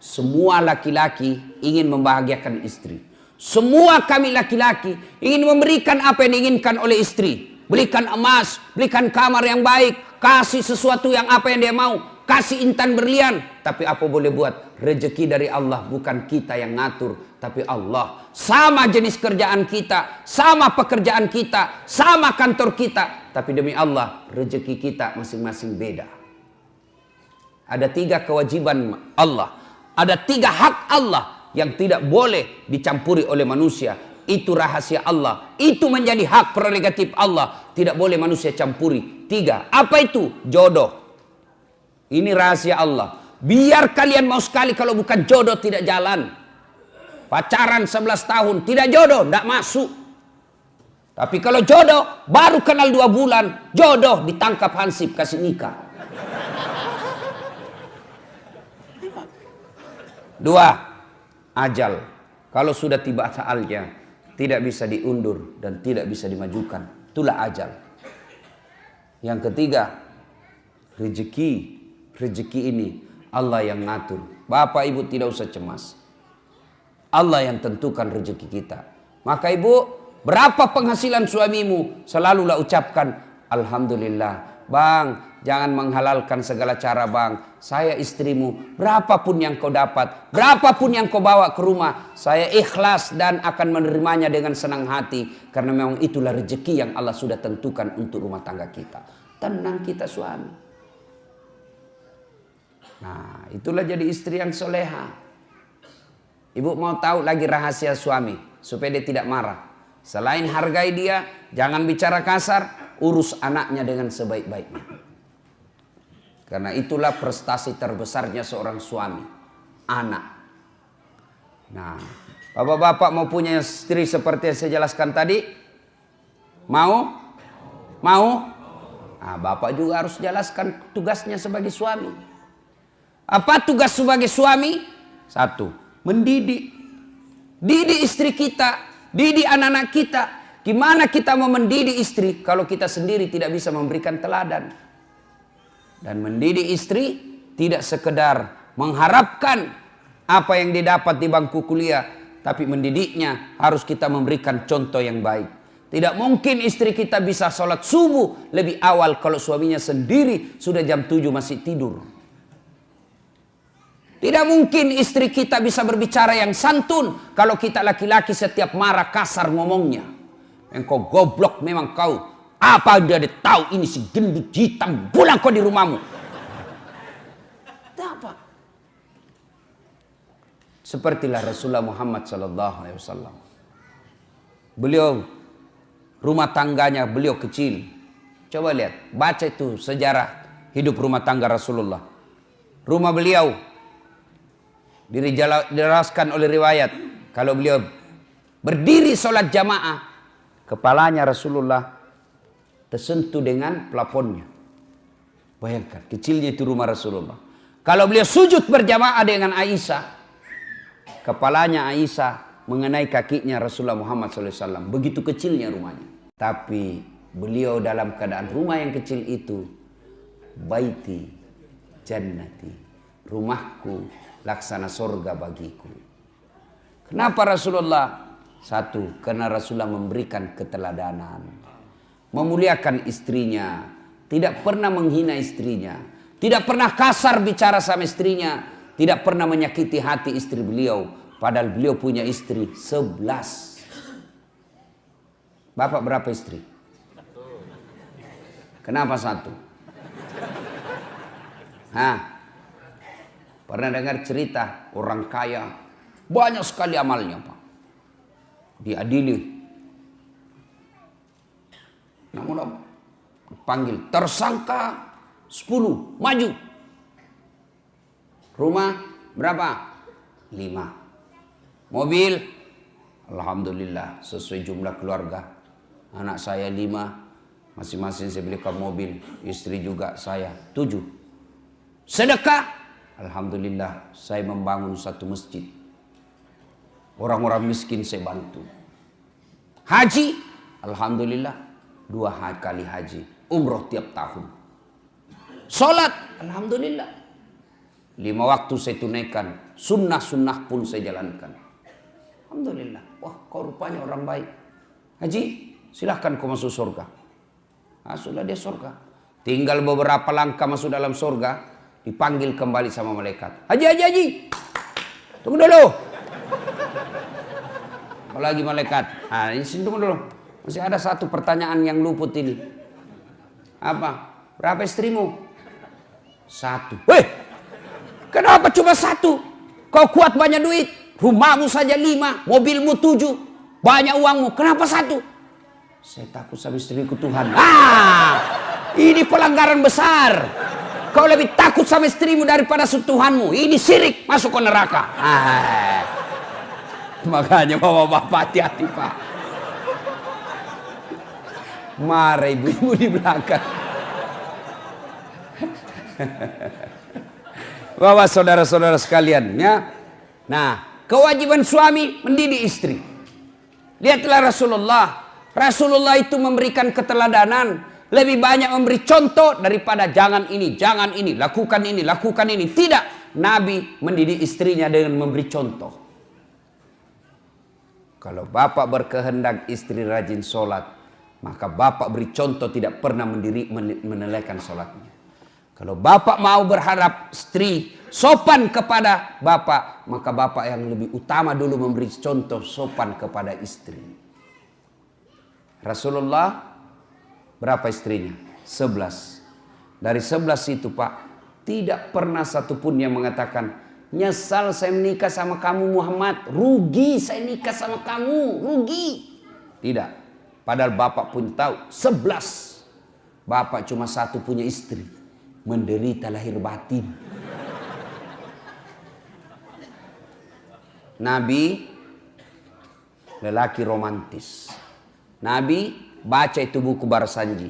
Semua laki-laki ingin membahagiakan istri. Semua kami laki-laki ingin memberikan apa yang diinginkan oleh istri. Belikan emas, belikan kamar yang baik, kasih sesuatu yang apa yang dia mau, kasih intan berlian. Tapi apa boleh buat? Rezeki dari Allah, bukan kita yang ngatur, tapi Allah. Sama jenis kerjaan kita, sama pekerjaan kita, sama kantor kita, tapi demi Allah rezeki kita masing-masing beda. Ada 3 kewajiban Allah, ada 3 hak Allah yang tidak boleh dicampuri oleh manusia. Itu rahasia Allah, itu menjadi hak prerogatif Allah, tidak boleh manusia campuri. 3, apa itu? Jodoh. Ini rahasia Allah. Biar kalian mau sekali, kalau bukan jodoh tidak jalan. Pacaran 11 tahun tidak jodoh, tidak masuk. Tapi kalau jodoh, baru kenal 2 bulan, jodoh ditangkap hansip kasih nikah. 2, ajal. Kalau sudah tiba saatnya, tidak bisa diundur dan tidak bisa dimajukan. Itulah ajal. Yang ketiga, rezeki. Rezeki ini Allah yang ngatur. Bapak ibu tidak usah cemas. Allah yang tentukan rezeki kita. Maka ibu Berapa penghasilan suamimu? Selalulah ucapkan, Alhamdulillah. Bang, jangan menghalalkan segala cara bang. Saya istrimu, berapapun yang kau dapat, berapapun yang kau bawa ke rumah, saya ikhlas dan akan menerimanya dengan senang hati. Karena memang itulah rezeki yang Allah sudah tentukan untuk rumah tangga kita. Tenang kita suami. Nah, itulah jadi istri yang soleha. Ibu mau tahu lagi rahasia suami supaya dia tidak marah. Selain hargai dia, jangan bicara kasar, urus anaknya dengan sebaik-baiknya. Karena itulah prestasi terbesarnya seorang suami, anak. Nah, bapak-bapak mau punya istri seperti yang saya jelaskan tadi? Mau? Mau? Nah, bapak juga harus jelaskan tugasnya sebagai suami. Apa tugas sebagai suami? Satu, mendidik. Didik istri kita. Didik anak-anak kita. Gimana kita mau mendidik istri kalau kita sendiri tidak bisa memberikan teladan? Dan mendidik istri tidak sekedar mengharapkan apa yang didapat di bangku kuliah, tapi mendidiknya harus kita memberikan contoh yang baik. Tidak mungkin istri kita bisa sholat subuh lebih awal kalau suaminya sendiri sudah jam 7 masih tidur. Tidak mungkin istri kita bisa berbicara yang santun kalau kita laki-laki setiap marah kasar ngomongnya. Engkau goblok memang kau. Apa dia tahu ini si gendut hitam, pulang kau di rumahmu. Apa? Sepertilah Rasulullah Muhammad SAW. Beliau rumah tangganya beliau kecil. Coba lihat, baca itu sejarah hidup rumah tangga Rasulullah. Rumah beliau dijelaskan oleh riwayat kalau beliau berdiri sholat jamaah, kepalanya Rasulullah tersentuh dengan plafonnya. Bayangkan kecilnya itu rumah Rasulullah. Kalau beliau sujud berjamaah dengan Aisyah, kepalanya Aisyah mengenai kakinya Rasulullah Muhammad SAW. Begitu kecilnya rumahnya. Tapi beliau dalam keadaan rumah yang kecil itu, baiti jannati, rumahku laksana surga bagiku. Kenapa Rasulullah? Satu, karena Rasulullah memberikan keteladanan, memuliakan istrinya, tidak pernah menghina istrinya, tidak pernah kasar bicara sama istrinya, tidak pernah menyakiti hati istri beliau, padahal beliau punya istri 11. Bapak berapa istri? Kenapa satu? Hah? Pernah dengar cerita orang kaya banyak sekali amalnya Pak, diadili, namun panggil tersangka 10 maju, rumah berapa? 5, mobil alhamdulillah sesuai jumlah keluarga, anak saya 5, masing-masing saya belikan mobil, istri juga saya 7, sedekah. Alhamdulillah saya membangun satu masjid, orang-orang miskin saya bantu. Haji, alhamdulillah 2 kali haji, umroh tiap tahun. Sholat, alhamdulillah 5 waktu saya tunaikan, sunnah-sunnah pun saya jalankan. Alhamdulillah. Wah, kau rupanya orang baik. Haji, silahkan kau masuk surga. Masuklah dia surga. Tinggal beberapa langkah masuk dalam surga, dipanggil kembali sama malaikat. Haji. Tunggu dulu. Apalagi malaikat. Ini tunggu dulu. Masih ada satu pertanyaan yang luput ini. Apa? Berapa istrimu? 1. Weh, kenapa cuma 1? Kau kuat banyak duit. Rumahmu saja 5, mobilmu 7, banyak uangmu. Kenapa 1? Saya takut sama istriku Tuhan. Ini pelanggaran besar. Kau lebih takut sama istrimu daripada Tuhanmu. Ini syirik, masuk ke neraka. Makanya bapak-bapak hati-hati Pak. Marah ibu-ibu di belakang. Bapak saudara-saudara sekalian ya. Nah, kewajiban suami mendidik istri. Lihatlah Rasulullah. Rasulullah itu memberikan keteladanan. Lebih banyak memberi contoh daripada jangan ini, lakukan ini. Tidak. Nabi mendidik istrinya dengan memberi contoh. Kalau bapak berkehendak istri rajin sholat, maka bapak beri contoh tidak pernah menelehkan sholatnya. Kalau bapak mau berharap istri sopan kepada bapak, maka bapak yang lebih utama dulu memberi contoh sopan kepada istri. Rasulullah berapa istrinya? 11. Dari 11 itu Pak, tidak pernah satupun yang mengatakan, nyesal saya menikah sama kamu Muhammad, rugi saya nikah sama kamu, rugi. Tidak. Padahal bapak pun tahu 11. Bapak cuma satu punya istri, menderita lahir batin. Nabi lelaki romantis. Nabi baca itu buku Barsanji.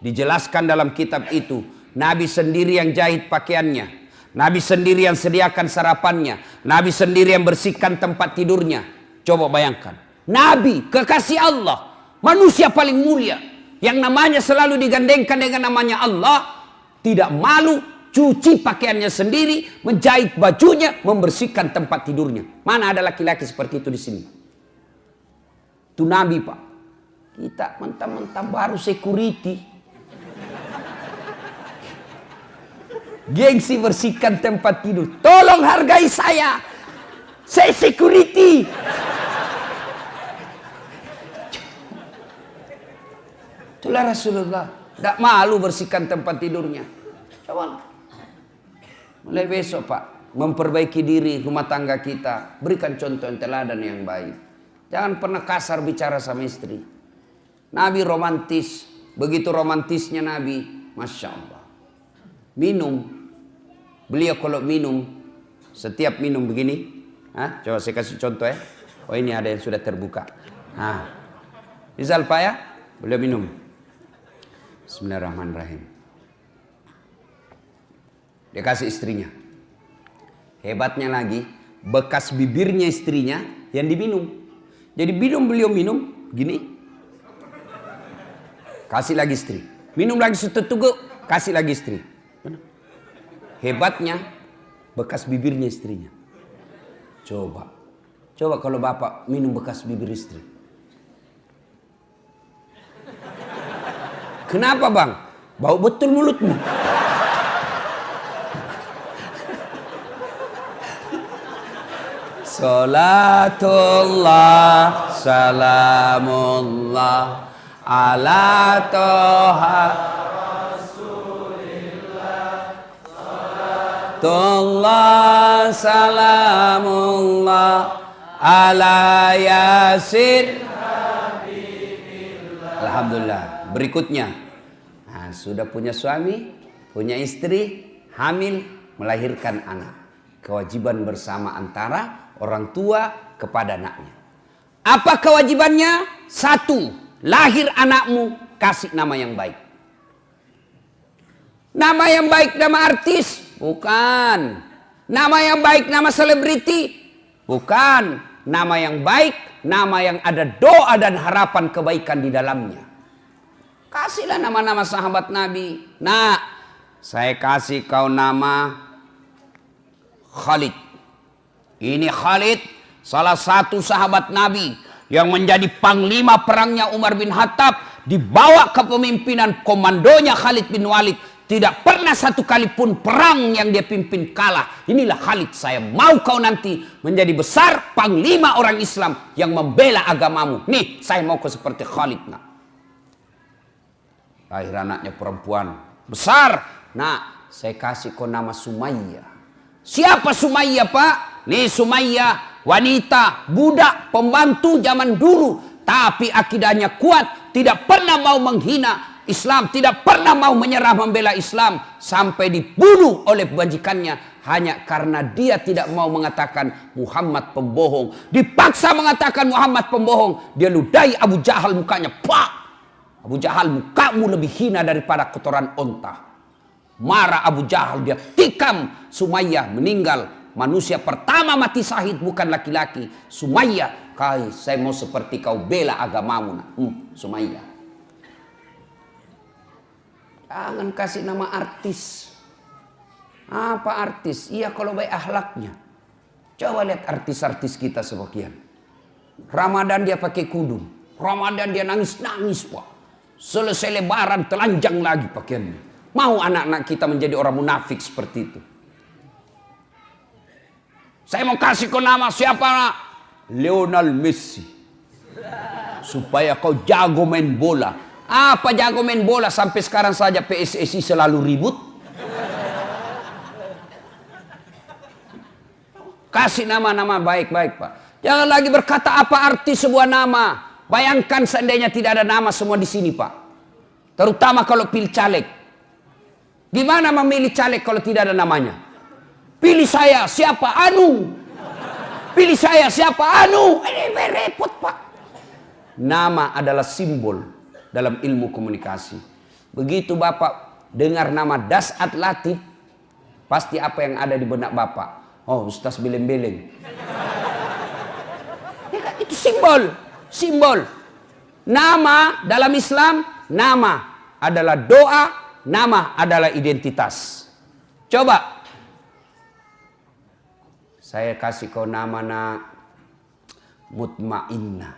Dijelaskan dalam kitab itu, Nabi sendiri yang jahit pakaiannya. Nabi sendiri yang sediakan sarapannya. Nabi sendiri yang bersihkan tempat tidurnya. Coba bayangkan. Nabi, kekasih Allah. Manusia paling mulia. Yang namanya selalu digandengkan dengan namanya Allah. Tidak malu, cuci pakaiannya sendiri. Menjahit bajunya, membersihkan tempat tidurnya. Mana ada laki-laki seperti itu di sini? Itu Nabi Pak. Kita mentang-mentang baru security. Gengsi bersihkan tempat tidur. Tolong hargai saya. Saya security. Itulah Rasulullah. Tidak malu bersihkan tempat tidurnya. Coba. Mulai besok Pak. Memperbaiki diri rumah tangga kita. Berikan contoh yang teladan yang baik. Jangan pernah kasar bicara sama istri. Nabi romantis. Begitu romantisnya Nabi. Masya Allah. Minum. Beliau kalau minum, setiap minum begini, coba saya kasih contoh ya. Oh ini ada yang sudah terbuka. Misal Pak ya, beliau minum. Bismillahirrahmanirrahim. Dia kasih istrinya. Hebatnya lagi, bekas bibirnya istrinya yang diminum. Jadi beliau minum, gini. Kasih lagi istri. Minum lagi setetuk, kasih lagi istri. Hebatnya bekas bibirnya istrinya. Coba kalau bapak minum bekas bibir istri. Kenapa bang? Bau betul mulutmu. Salatullah salamullah ala toha Allah salamullah ala yasin. Alhamdulillah. Berikutnya, sudah punya suami, punya istri, hamil, melahirkan anak. Kewajiban bersama antara orang tua kepada anaknya. Apa kewajibannya? 1, lahir anakmu, kasih nama yang baik. Nama yang baik, nama artis? Bukan. Nama yang baik, nama selebriti? Bukan. Nama yang baik, nama yang ada doa dan harapan kebaikan di dalamnya. Kasihlah nama-nama sahabat Nabi. Nah, saya kasih kau nama Khalid. Ini Khalid, salah satu sahabat Nabi yang menjadi panglima perangnya Umar bin Khattab, dibawa kepemimpinan komandonya Khalid bin Walid. Tidak pernah satu kali pun perang yang dia pimpin kalah. Inilah Khalid, saya mau kau nanti menjadi besar panglima orang Islam yang membela agamamu. Nih, saya mau kau seperti Khalid. Nah, lahir anaknya perempuan besar. Nah, saya kasih kau nama Sumayyah. Siapa Sumayyah Pak? Nih Sumayyah, wanita, budak, pembantu zaman dulu. Tapi akidahnya kuat, tidak pernah mau menghina Islam, tidak pernah mau menyerah membela Islam, sampai dibunuh oleh majikannya hanya karena dia tidak mau mengatakan Muhammad pembohong. Dipaksa mengatakan Muhammad pembohong, dia ludahi Abu Jahal mukanya. Pak, Abu Jahal, mukamu lebih hina daripada kotoran onta. Marah Abu Jahal, dia tikam Sumayyah, meninggal. Manusia pertama mati syahid bukan laki-laki, Sumayyah. Saya mau seperti kau bela agamamu. Sumayyah. Jangan kasih nama artis. Apa artis? Iya kalau baik akhlaknya. Coba lihat artis-artis kita sebagian. Ramadan dia pakai kudung. Ramadan dia nangis-nangis, Pak. Selesai lebaran telanjang lagi pakaiannya. Mau anak-anak kita menjadi orang munafik seperti itu? Saya mau kasih kau nama siapa, nak? Lionel Messi. Supaya kau jago main bola. Apa jago main bola? Sampai sekarang saja PSSI selalu ribut. Kasih nama-nama baik-baik, Pak. Jangan lagi berkata apa arti sebuah nama. Bayangkan seandainya tidak ada nama semua di sini, Pak. Terutama kalau pilih caleg. Gimana memilih caleg kalau tidak ada namanya? Pilih saya, siapa? Anu. Pilih saya, siapa? Anu. Ini repot, Pak. Nama adalah simbol dalam ilmu komunikasi. Begitu Bapak dengar nama Dasat Latif, pasti apa yang ada di benak Bapak? Oh, Ustaz Beleng-Beleng. Ya kan? Itu simbol. Simbol. Nama dalam Islam, nama adalah doa, nama adalah identitas. Coba. Saya kasih kau nama, nak. Mutmainnah.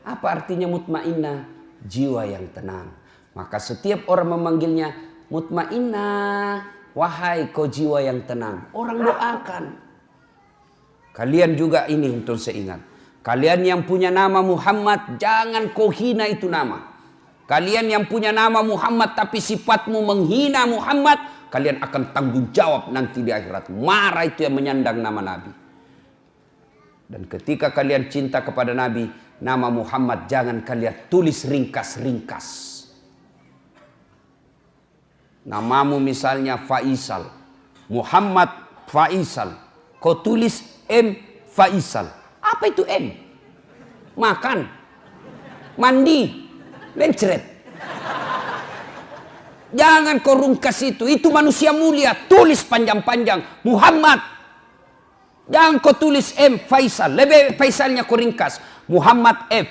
Apa artinya mutmainnah? Jiwa yang tenang. Maka setiap orang memanggilnya mutmainnah. Wahai kau jiwa yang tenang. Orang doakan. Kalian juga ini untuk saya ingat. Kalian yang punya nama Muhammad, jangan kau hina itu nama. Kalian yang punya nama Muhammad tapi sifatmu menghina Muhammad, kalian akan tanggung jawab nanti di akhirat. Marah itu yang menyandang nama Nabi. Dan ketika kalian cinta kepada Nabi, nama Muhammad jangan kalian tulis ringkas-ringkas. Namamu misalnya Faisal, Muhammad Faisal, kau tulis M Faisal. Apa itu M? Makan, mandi, mencret. Jangan kau rungkas itu manusia mulia. Tulis panjang-panjang Muhammad. Jangan kau tulis M Faisal. Lebih Faisalnya kau ringkas Muhammad F.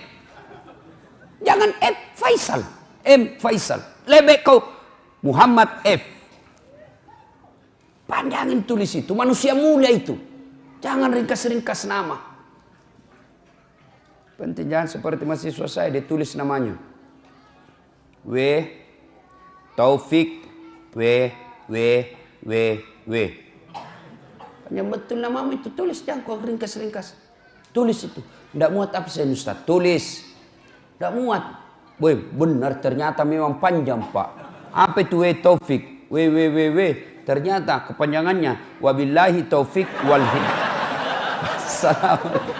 Jangan F Faisal, M Faisal. Lebih kau Muhammad F. Panjangin tulis itu. Manusia mulia itu. Jangan ringkas-ringkas nama. Penting jangan seperti mahasiswa saya, dia tulis namanya. W. Taufik. W. Yang betul namamu itu tulis. Jangan kau ringkas-ringkas. Tulis itu. Tidak muat absen, Ustaz. Tulis. Tidak muat. Weh, benar ternyata memang panjang, Pak. Apa itu W Taufik? W. Ternyata kepanjangannya wabillahi taufik wal hidayah. Assalamualaikum.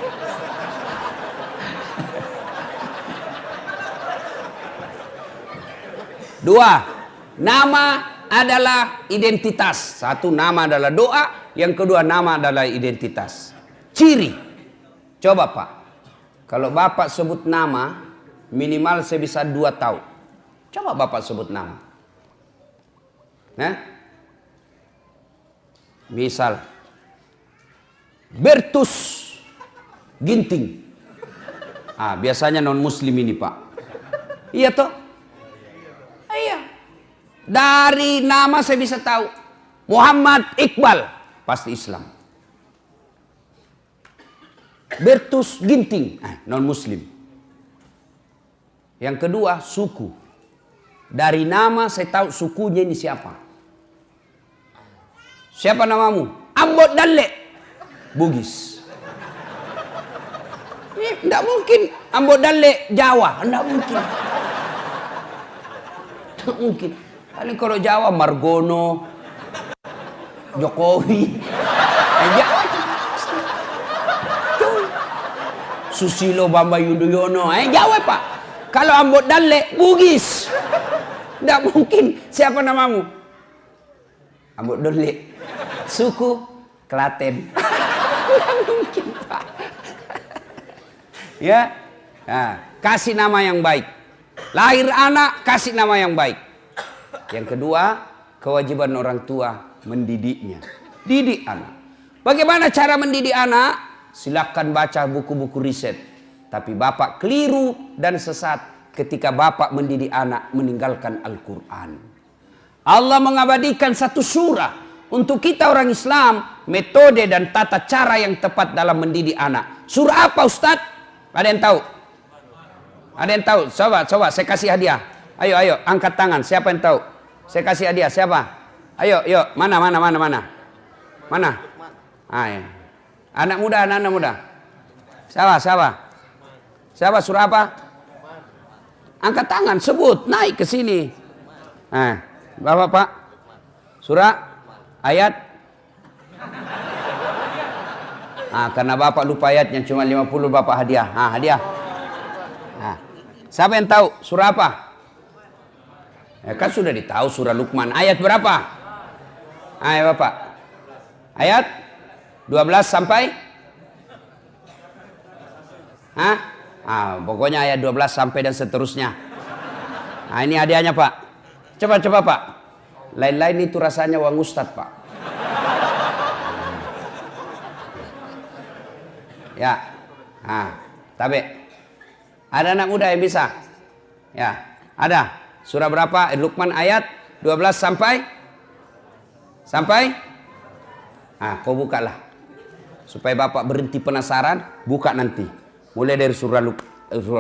Dua, nama adalah identitas. Satu, nama adalah doa. Yang kedua, nama adalah identitas. Ciri. Coba Pak. Kalau Bapak sebut nama, minimal saya bisa 2 tahu. Coba Bapak sebut nama. Misal. Bertus Ginting. Biasanya non muslim ini Pak. Iya toh? Iya. Dari nama saya bisa tahu. Muhammad Iqbal. Pasti Islam. Bertus Ginting. Non muslim. Yang kedua suku. Dari nama saya tahu sukunya ini siapa. Siapa namamu? Ambot Dalle. Bugis. Ini tidak mungkin Ambot Dalle Jawa. Tidak mungkin. Tidak mungkin. Paling kalau Jawa Margono, Jokowi. Jawa itu. Susilo Bambang Yudhoyono. Jawa Pak. Kalau Ambot Dalle Bugis. Tidak mungkin. Siapa namamu? Ambot Dalle. Suku Klaten. Tidak mungkin Pak. Ya. Nah, kasih nama yang baik. Lahir anak, kasih nama yang baik. Yang kedua, kewajiban orang tua mendidiknya. Didik anak. Bagaimana cara mendidik anak? Silakan baca buku-buku riset. Tapi Bapak keliru dan sesat ketika Bapak mendidik anak meninggalkan Al-Quran. Allah mengabadikan satu surah untuk kita orang Islam, metode dan tata cara yang tepat dalam mendidik anak. Surah apa Ustaz? Ada yang tahu? Ada yang tahu? Coba saya kasih hadiah. Ayo, angkat tangan. Siapa yang tahu? Saya kasih hadiah. Siapa? Ayo, mana? Mana? Ayo. Anak muda. Siapa? Surah apa? Angkat tangan, sebut, naik ke sini. Bapak, Pak. Surah ayat. Karena Bapak lupa ayatnya cuma 50, Bapak hadiah. Hadiah. Siapa yang tahu surah apa? Kan sudah ditahu surah Luqman. Ayat berapa? Ayo Bapak. Ayat 12 sampai? Pokoknya ayat 12 sampai dan seterusnya. Ini hadiahnya Pak. Coba Pak. Lain-lain itu rasanya uang ustadz Pak. Ya. Tapi ada anak muda yang bisa? Ya, ada. Surah berapa? Luqman ayat 12 sampai? Kau bukalah. Supaya Bapak berhenti penasaran, buka nanti. Mulai dari surah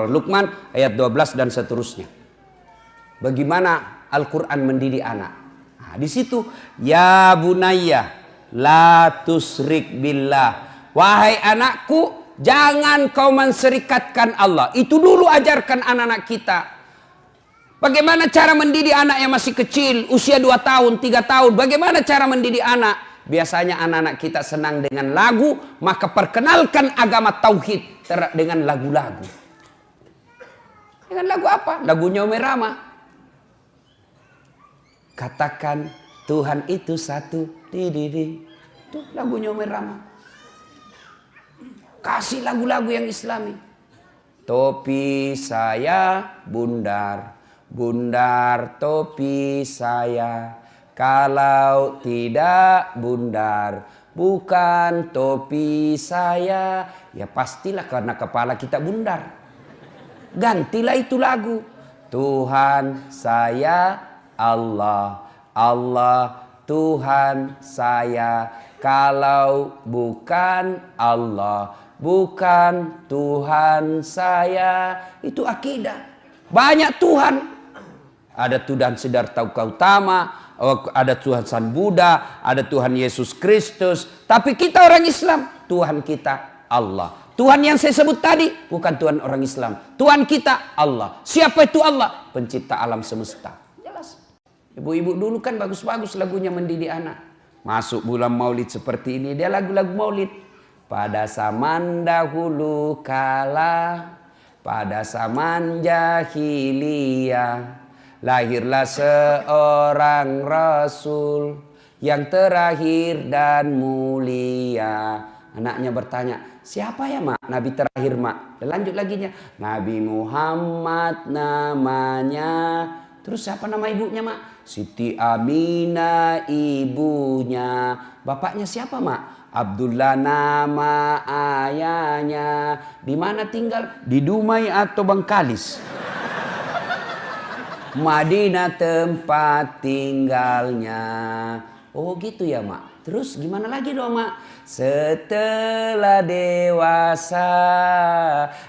Luqman ayat 12 dan seterusnya. Bagaimana Al-Quran mendidik anak? Di situ, ya bunayya la tusrik billah. Wahai anakku, jangan kau menserikatkan Allah. Itu dulu ajarkan anak-anak kita. Bagaimana cara mendidik anak yang masih kecil, usia 2 tahun, 3 tahun. Bagaimana cara mendidik anak? Biasanya anak-anak kita senang dengan lagu, maka perkenalkan agama tauhid dengan lagu-lagu. Dengan lagu apa? Lagunya Umi Rama. Katakan Tuhan itu satu. Itu lagunya Umi Rama. Kasih lagu-lagu yang islami. Topi saya bundar, bundar topi saya. Kalau tidak bundar, bukan topi saya. Ya pastilah karena kepala kita bundar. Gantilah itu lagu. Tuhan saya Allah, Allah Tuhan saya. Kalau bukan Allah, bukan Tuhan saya. Itu akidah. Banyak Tuhan. Ada Tuhan Siddhartha Gautama, ada Tuhan San Buddha, ada Tuhan Yesus Kristus. Tapi kita orang Islam, Tuhan kita Allah. Tuhan yang saya sebut tadi bukan Tuhan orang Islam. Tuhan kita Allah. Siapa itu Allah? Pencipta alam semesta. Jelas. Ibu-ibu dulu kan bagus-bagus lagunya mendidik anak. Masuk bulan Maulid seperti ini, dia lagu-lagu Maulid. Pada zaman dahulu kala, pada zaman jahiliyah, lahirlah seorang Rasul yang terakhir dan mulia. Anaknya bertanya, siapa ya mak? Nabi terakhir mak. Lanjut laginya, Nabi Muhammad namanya. Terus siapa nama ibunya mak? Siti Aminah ibunya. Bapaknya siapa mak? Abdullah nama ayahnya. Di mana tinggal? Di Dumai atau Bangkalis? Madinah tempat tinggalnya. Oh gitu ya mak. Terus gimana lagi dong mak? Setelah dewasa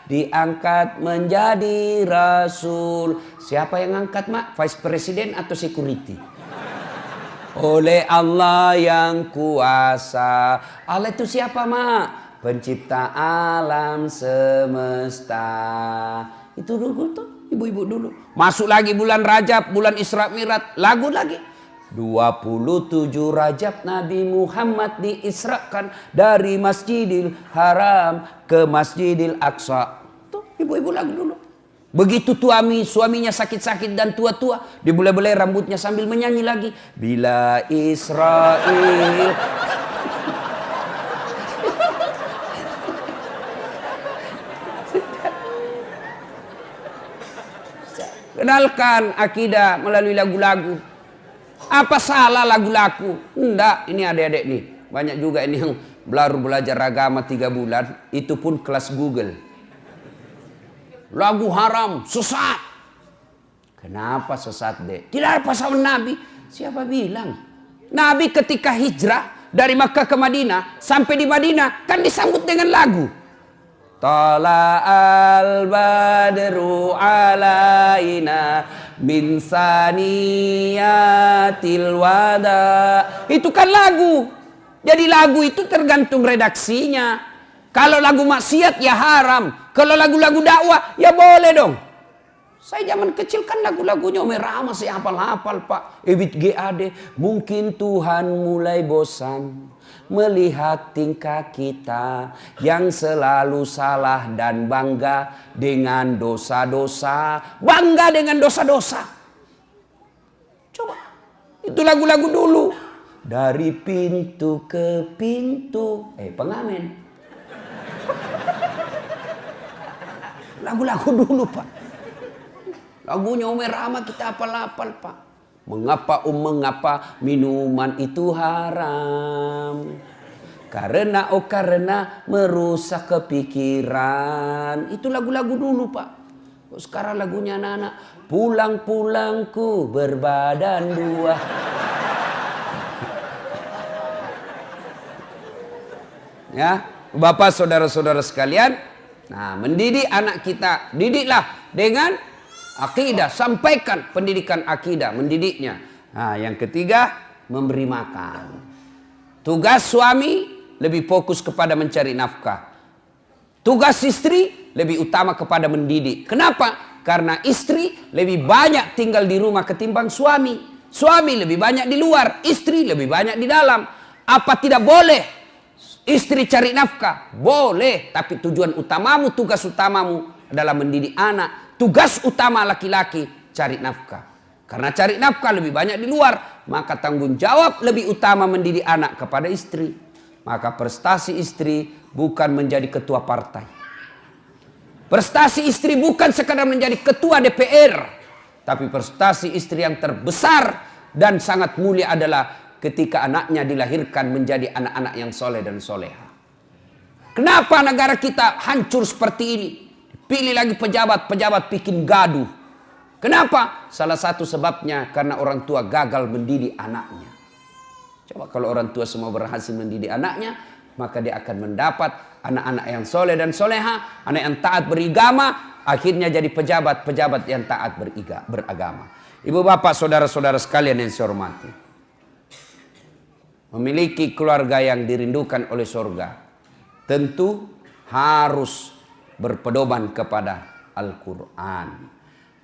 diangkat menjadi rasul. Siapa yang angkat mak? Vice President atau security? Oleh Allah yang kuasa. Allah itu siapa mak? Pencipta alam semesta. Itu dulu tuh ibu-ibu dulu. Masuk lagi bulan Rajab, bulan Isra Mi'raj, lagu lagi. 27 Rajab Nabi Muhammad diisrakan dari Masjidil Haram ke Masjidil Aqsa. Tuh ibu-ibu lagu dulu. Begitu suaminya sakit-sakit dan tua-tua, dibelai-belai rambutnya sambil menyanyi lagi. Bila Israel. Kenalkan akidah melalui lagu-lagu. Apa salah lagu-lagu? Enggak, ini adik-adik nih. Banyak juga ini yang baru belajar agama 3 bulan. Itu pun kelas Google. Lagu haram, sesat. Kenapa sesat dek? Tidak ada pasangan Nabi. Siapa bilang? Nabi ketika hijrah dari Makkah ke Madinah. Sampai di Madinah kan disambut dengan lagu. Tala'al badru alaina min saniyatil wada. Itu kan lagu. Jadi lagu itu tergantung redaksinya. Kalau lagu maksiat ya haram. Kalau lagu-lagu dakwah ya boleh dong. Saya zaman kecil kan lagu-lagunya Umi Rahma saya hafal-hafal Pak. Ebit GAD. Mungkin Tuhan mulai bosan melihat tingkah kita yang selalu salah dan bangga dengan dosa-dosa. Bangga dengan dosa-dosa. Coba. Itu lagu-lagu dulu. Dari pintu ke pintu. Pengamen. Lagu-lagu dulu Pak. Lagunya Umi Rahma kita hafal-hafal Pak. Mengapa minuman itu haram? Karena merusak kepikiran. Itu lagu-lagu dulu Pak. Sekarang lagunya anak-anak. Pulang-pulangku berbadan dua. Ya, Bapak saudara-saudara sekalian. Nah, mendidik anak kita. Didiklah dengan akidah, sampaikan pendidikan akidah, mendidiknya. Nah, yang ketiga, memberi makan. Tugas suami lebih fokus kepada mencari nafkah. Tugas istri lebih utama kepada mendidik. Kenapa? Karena istri lebih banyak tinggal di rumah ketimbang suami. Suami lebih banyak di luar, istri lebih banyak di dalam. Apa tidak boleh istri cari nafkah? Boleh, tapi tujuan utamamu, tugas utamamu adalah mendidik anak. Tugas utama laki-laki cari nafkah. Karena cari nafkah lebih banyak di luar, maka tanggung jawab lebih utama mendidik anak kepada istri. Maka prestasi istri bukan menjadi ketua partai. Prestasi istri bukan sekadar menjadi ketua DPR, tapi prestasi istri yang terbesar dan sangat mulia adalah ketika anaknya dilahirkan menjadi anak-anak yang soleh dan soleha. Kenapa negara kita hancur seperti ini? Pilih lagi pejabat bikin gaduh. Kenapa? Salah satu sebabnya karena orang tua gagal mendidik anaknya. Coba kalau orang tua semua berhasil mendidik anaknya, maka dia akan mendapat anak-anak yang soleh dan soleha, anak yang taat beragama, akhirnya jadi pejabat yang taat beragama. Ibu bapak saudara-saudara sekalian yang saya hormati, memiliki keluarga yang dirindukan oleh surga tentu harus berpedoman kepada Al-Quran.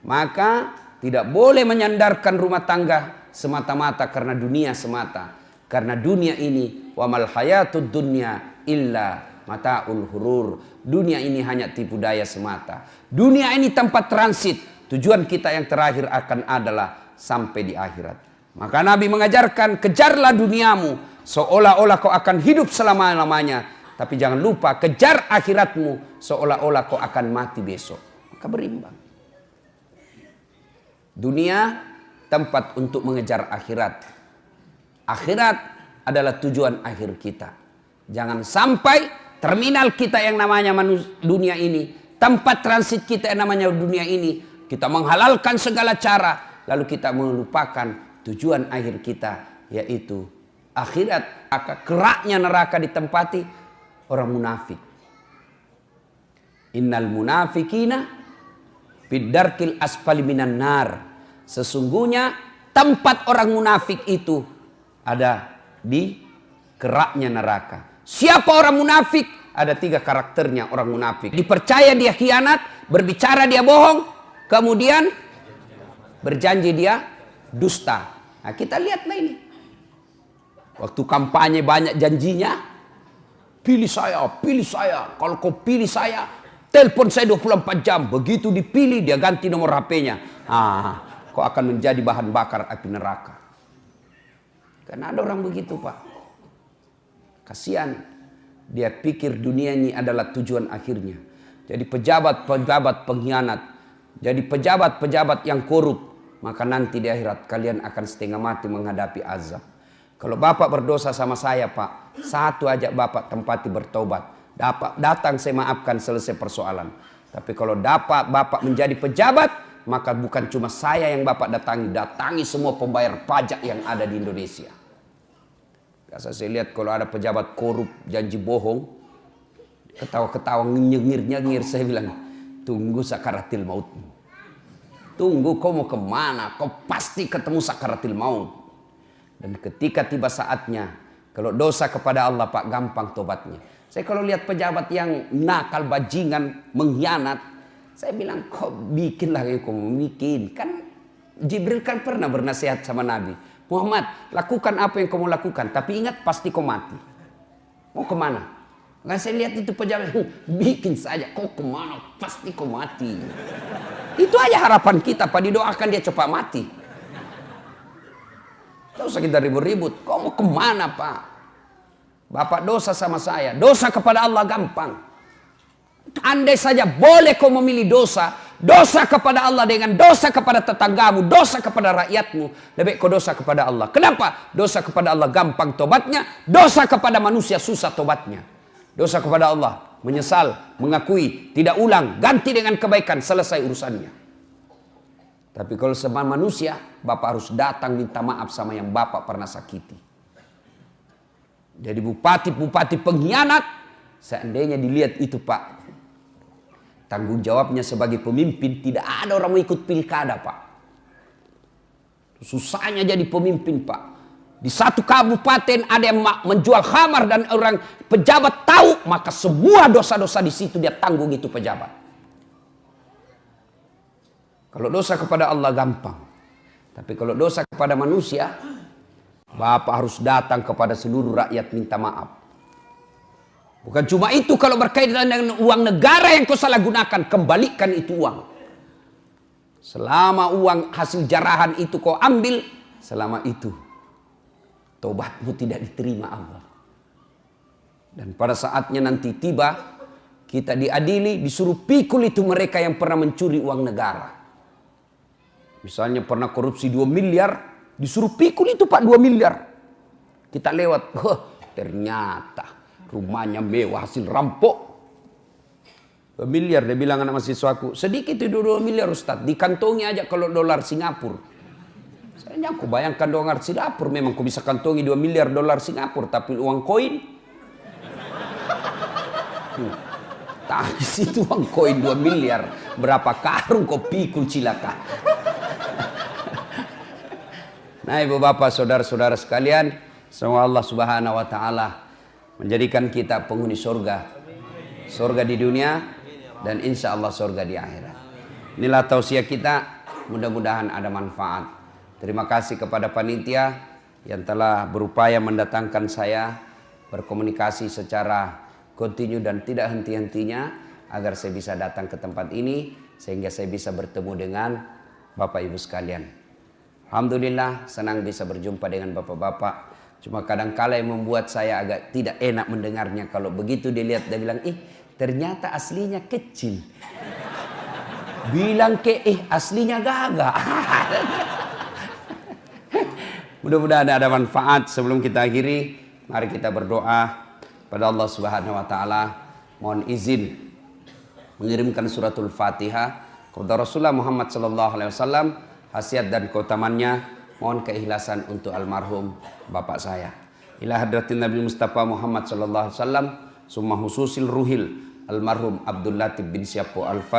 Maka tidak boleh menyandarkan rumah tangga semata-mata karena dunia semata. Karena dunia ini wa mal hayatud dunya illa mataul hurur. Dunia ini hanya tipu daya semata. Dunia ini tempat transit. Tujuan kita yang terakhir akan adalah sampai di akhirat. Maka Nabi mengajarkan, kejarlah duniamu seolah-olah kau akan hidup selama-lamanya. Tapi jangan lupa kejar akhiratmu seolah-olah kau akan mati besok. Maka berimbang. Dunia tempat untuk mengejar akhirat. Akhirat adalah tujuan akhir kita. Jangan sampai terminal kita yang namanya dunia ini, tempat transit kita yang namanya dunia ini, kita menghalalkan segala cara, lalu kita melupakan tujuan akhir kita, yaitu akhirat. Keraknya neraka ditempati orang munafik. Innal munafikina fid-darkil asfali minan nar. Sesungguhnya tempat orang munafik itu ada di keraknya neraka. Siapa orang munafik? Ada 3 karakternya orang munafik. Dipercaya dia khianat, berbicara dia bohong, kemudian berjanji dia dusta. Nah, kita lihatlah ini. Waktu kampanye banyak janjinya. Pilih saya. Kalau kau pilih saya, telepon saya 24 jam. Begitu dipilih, dia ganti nomor HP-nya. Kau akan menjadi bahan bakar api neraka. Karena ada orang begitu, Pak. Kasihan. Dia pikir dunia ini adalah tujuan akhirnya. Jadi pejabat-pejabat pengkhianat. Jadi pejabat-pejabat yang korup. Maka nanti di akhirat kalian akan setengah mati menghadapi azab. Kalau Bapak berdosa sama saya, Pak, satu aja Bapak tempati bertobat. Datang saya maafkan, selesai persoalan. Tapi kalau Bapak menjadi pejabat, maka bukan cuma saya yang Bapak datangi semua pembayar pajak yang ada di Indonesia. Biasa saya lihat kalau ada pejabat korup, janji bohong, Ketawa-ketawa, nyengir-nyengir. Saya bilang, tunggu sakaratil mautmu. Tunggu, kau mau kemana? Kau pasti ketemu sakaratil maut. Dan ketika tiba saatnya, kalau dosa kepada Allah Pak, gampang tobatnya. Saya kalau lihat pejabat yang nakal, bajingan, mengkhianat, saya bilang, kau bikinlah yang kau mau bikin. Kan Jibril kan pernah bernasihat sama Nabi, Muhammad, lakukan apa yang kau mau lakukan, tapi ingat pasti kau mati. Mau kemana? Nggak, saya lihat itu pejabat, bikin saja, kau kemana, pasti kau mati. Itu aja harapan kita Pak, didoakan dia cepat mati. Tidak usah kita ribut-ribut, kau mau kemana Pak? Bapak dosa sama saya, dosa kepada Allah gampang. Andai saja boleh kau memilih dosa, dosa kepada Allah dengan dosa kepada tetanggamu, dosa kepada rakyatmu, lebih kau dosa kepada Allah. Kenapa? Dosa kepada Allah gampang tobatnya, dosa kepada manusia susah tobatnya. Dosa kepada Allah, menyesal, mengakui, tidak ulang, ganti dengan kebaikan, selesai urusannya. Tapi kalau sama manusia, Bapak harus datang minta maaf sama yang Bapak pernah sakiti. Jadi bupati-bupati pengkhianat, seandainya dilihat itu Pak, tanggung jawabnya sebagai pemimpin, tidak ada orang mau ikut pilkada Pak. Susahnya jadi pemimpin Pak. Di satu kabupaten ada yang menjual khamar dan orang pejabat tahu, maka semua dosa-dosa di situ dia tanggung itu pejabat. Kalau dosa kepada Allah gampang. Tapi kalau dosa kepada manusia, Bapak harus datang kepada seluruh rakyat minta maaf. Bukan cuma itu, kalau berkaitan dengan uang negara yang kau salah gunakan, kembalikan itu uang. Selama uang hasil jarahan itu kau ambil, selama itu tobatmu tidak diterima Allah. Dan pada saatnya nanti tiba, kita diadili, disuruh pikul itu mereka yang pernah mencuri uang negara. Misalnya pernah korupsi 2 miliar, disuruh pikul itu Pak 2 miliar. Kita lewat, ternyata rumahnya mewah hasil rampok. 2 miliar, dia bilang anak mahasiswaku, sedikit itu 2 miliar Ustaz, dikantongi aja kalau dolar Singapura. Saya aku bayangkan dolar Singapura, memang aku bisa kantongi 2 miliar dolar Singapura, tapi uang koin. Tapi situ uang koin 2 miliar, berapa karung kau pikul cilaka. Nah ibu bapak saudara-saudara sekalian, semoga Allah subhanahu wa ta'ala menjadikan kita penghuni surga. Surga di dunia dan insya Allah surga di akhirat. Inilah tausiah kita, mudah-mudahan ada manfaat. Terima kasih kepada panitia yang telah berupaya mendatangkan saya berkomunikasi secara kontinu dan tidak henti-hentinya agar saya bisa datang ke tempat ini sehingga saya bisa bertemu dengan Bapak Ibu sekalian. Alhamdulillah senang bisa berjumpa dengan bapak-bapak. Cuma kadang-kala yang membuat saya agak tidak enak mendengarnya kalau begitu dilihat dia bilang, ternyata aslinya kecil. Bilang aslinya gagah. Mudah-mudahan ada manfaat. Sebelum kita akhiri, mari kita berdoa pada Allah Subhanahu wa taala. Mohon izin mengirimkan suratul Fatihah kepada Rasulullah Muhammad sallallahu alaihi wasallam, khasiat dan keutamannya. Mohon keikhlasan untuk almarhum bapak saya. Ila hadratin Nabi Mustafa Muhammad sallallahu alaihi wasallam, summa hususil ruhil almarhum Abdul Latif bin Syapo Alfa.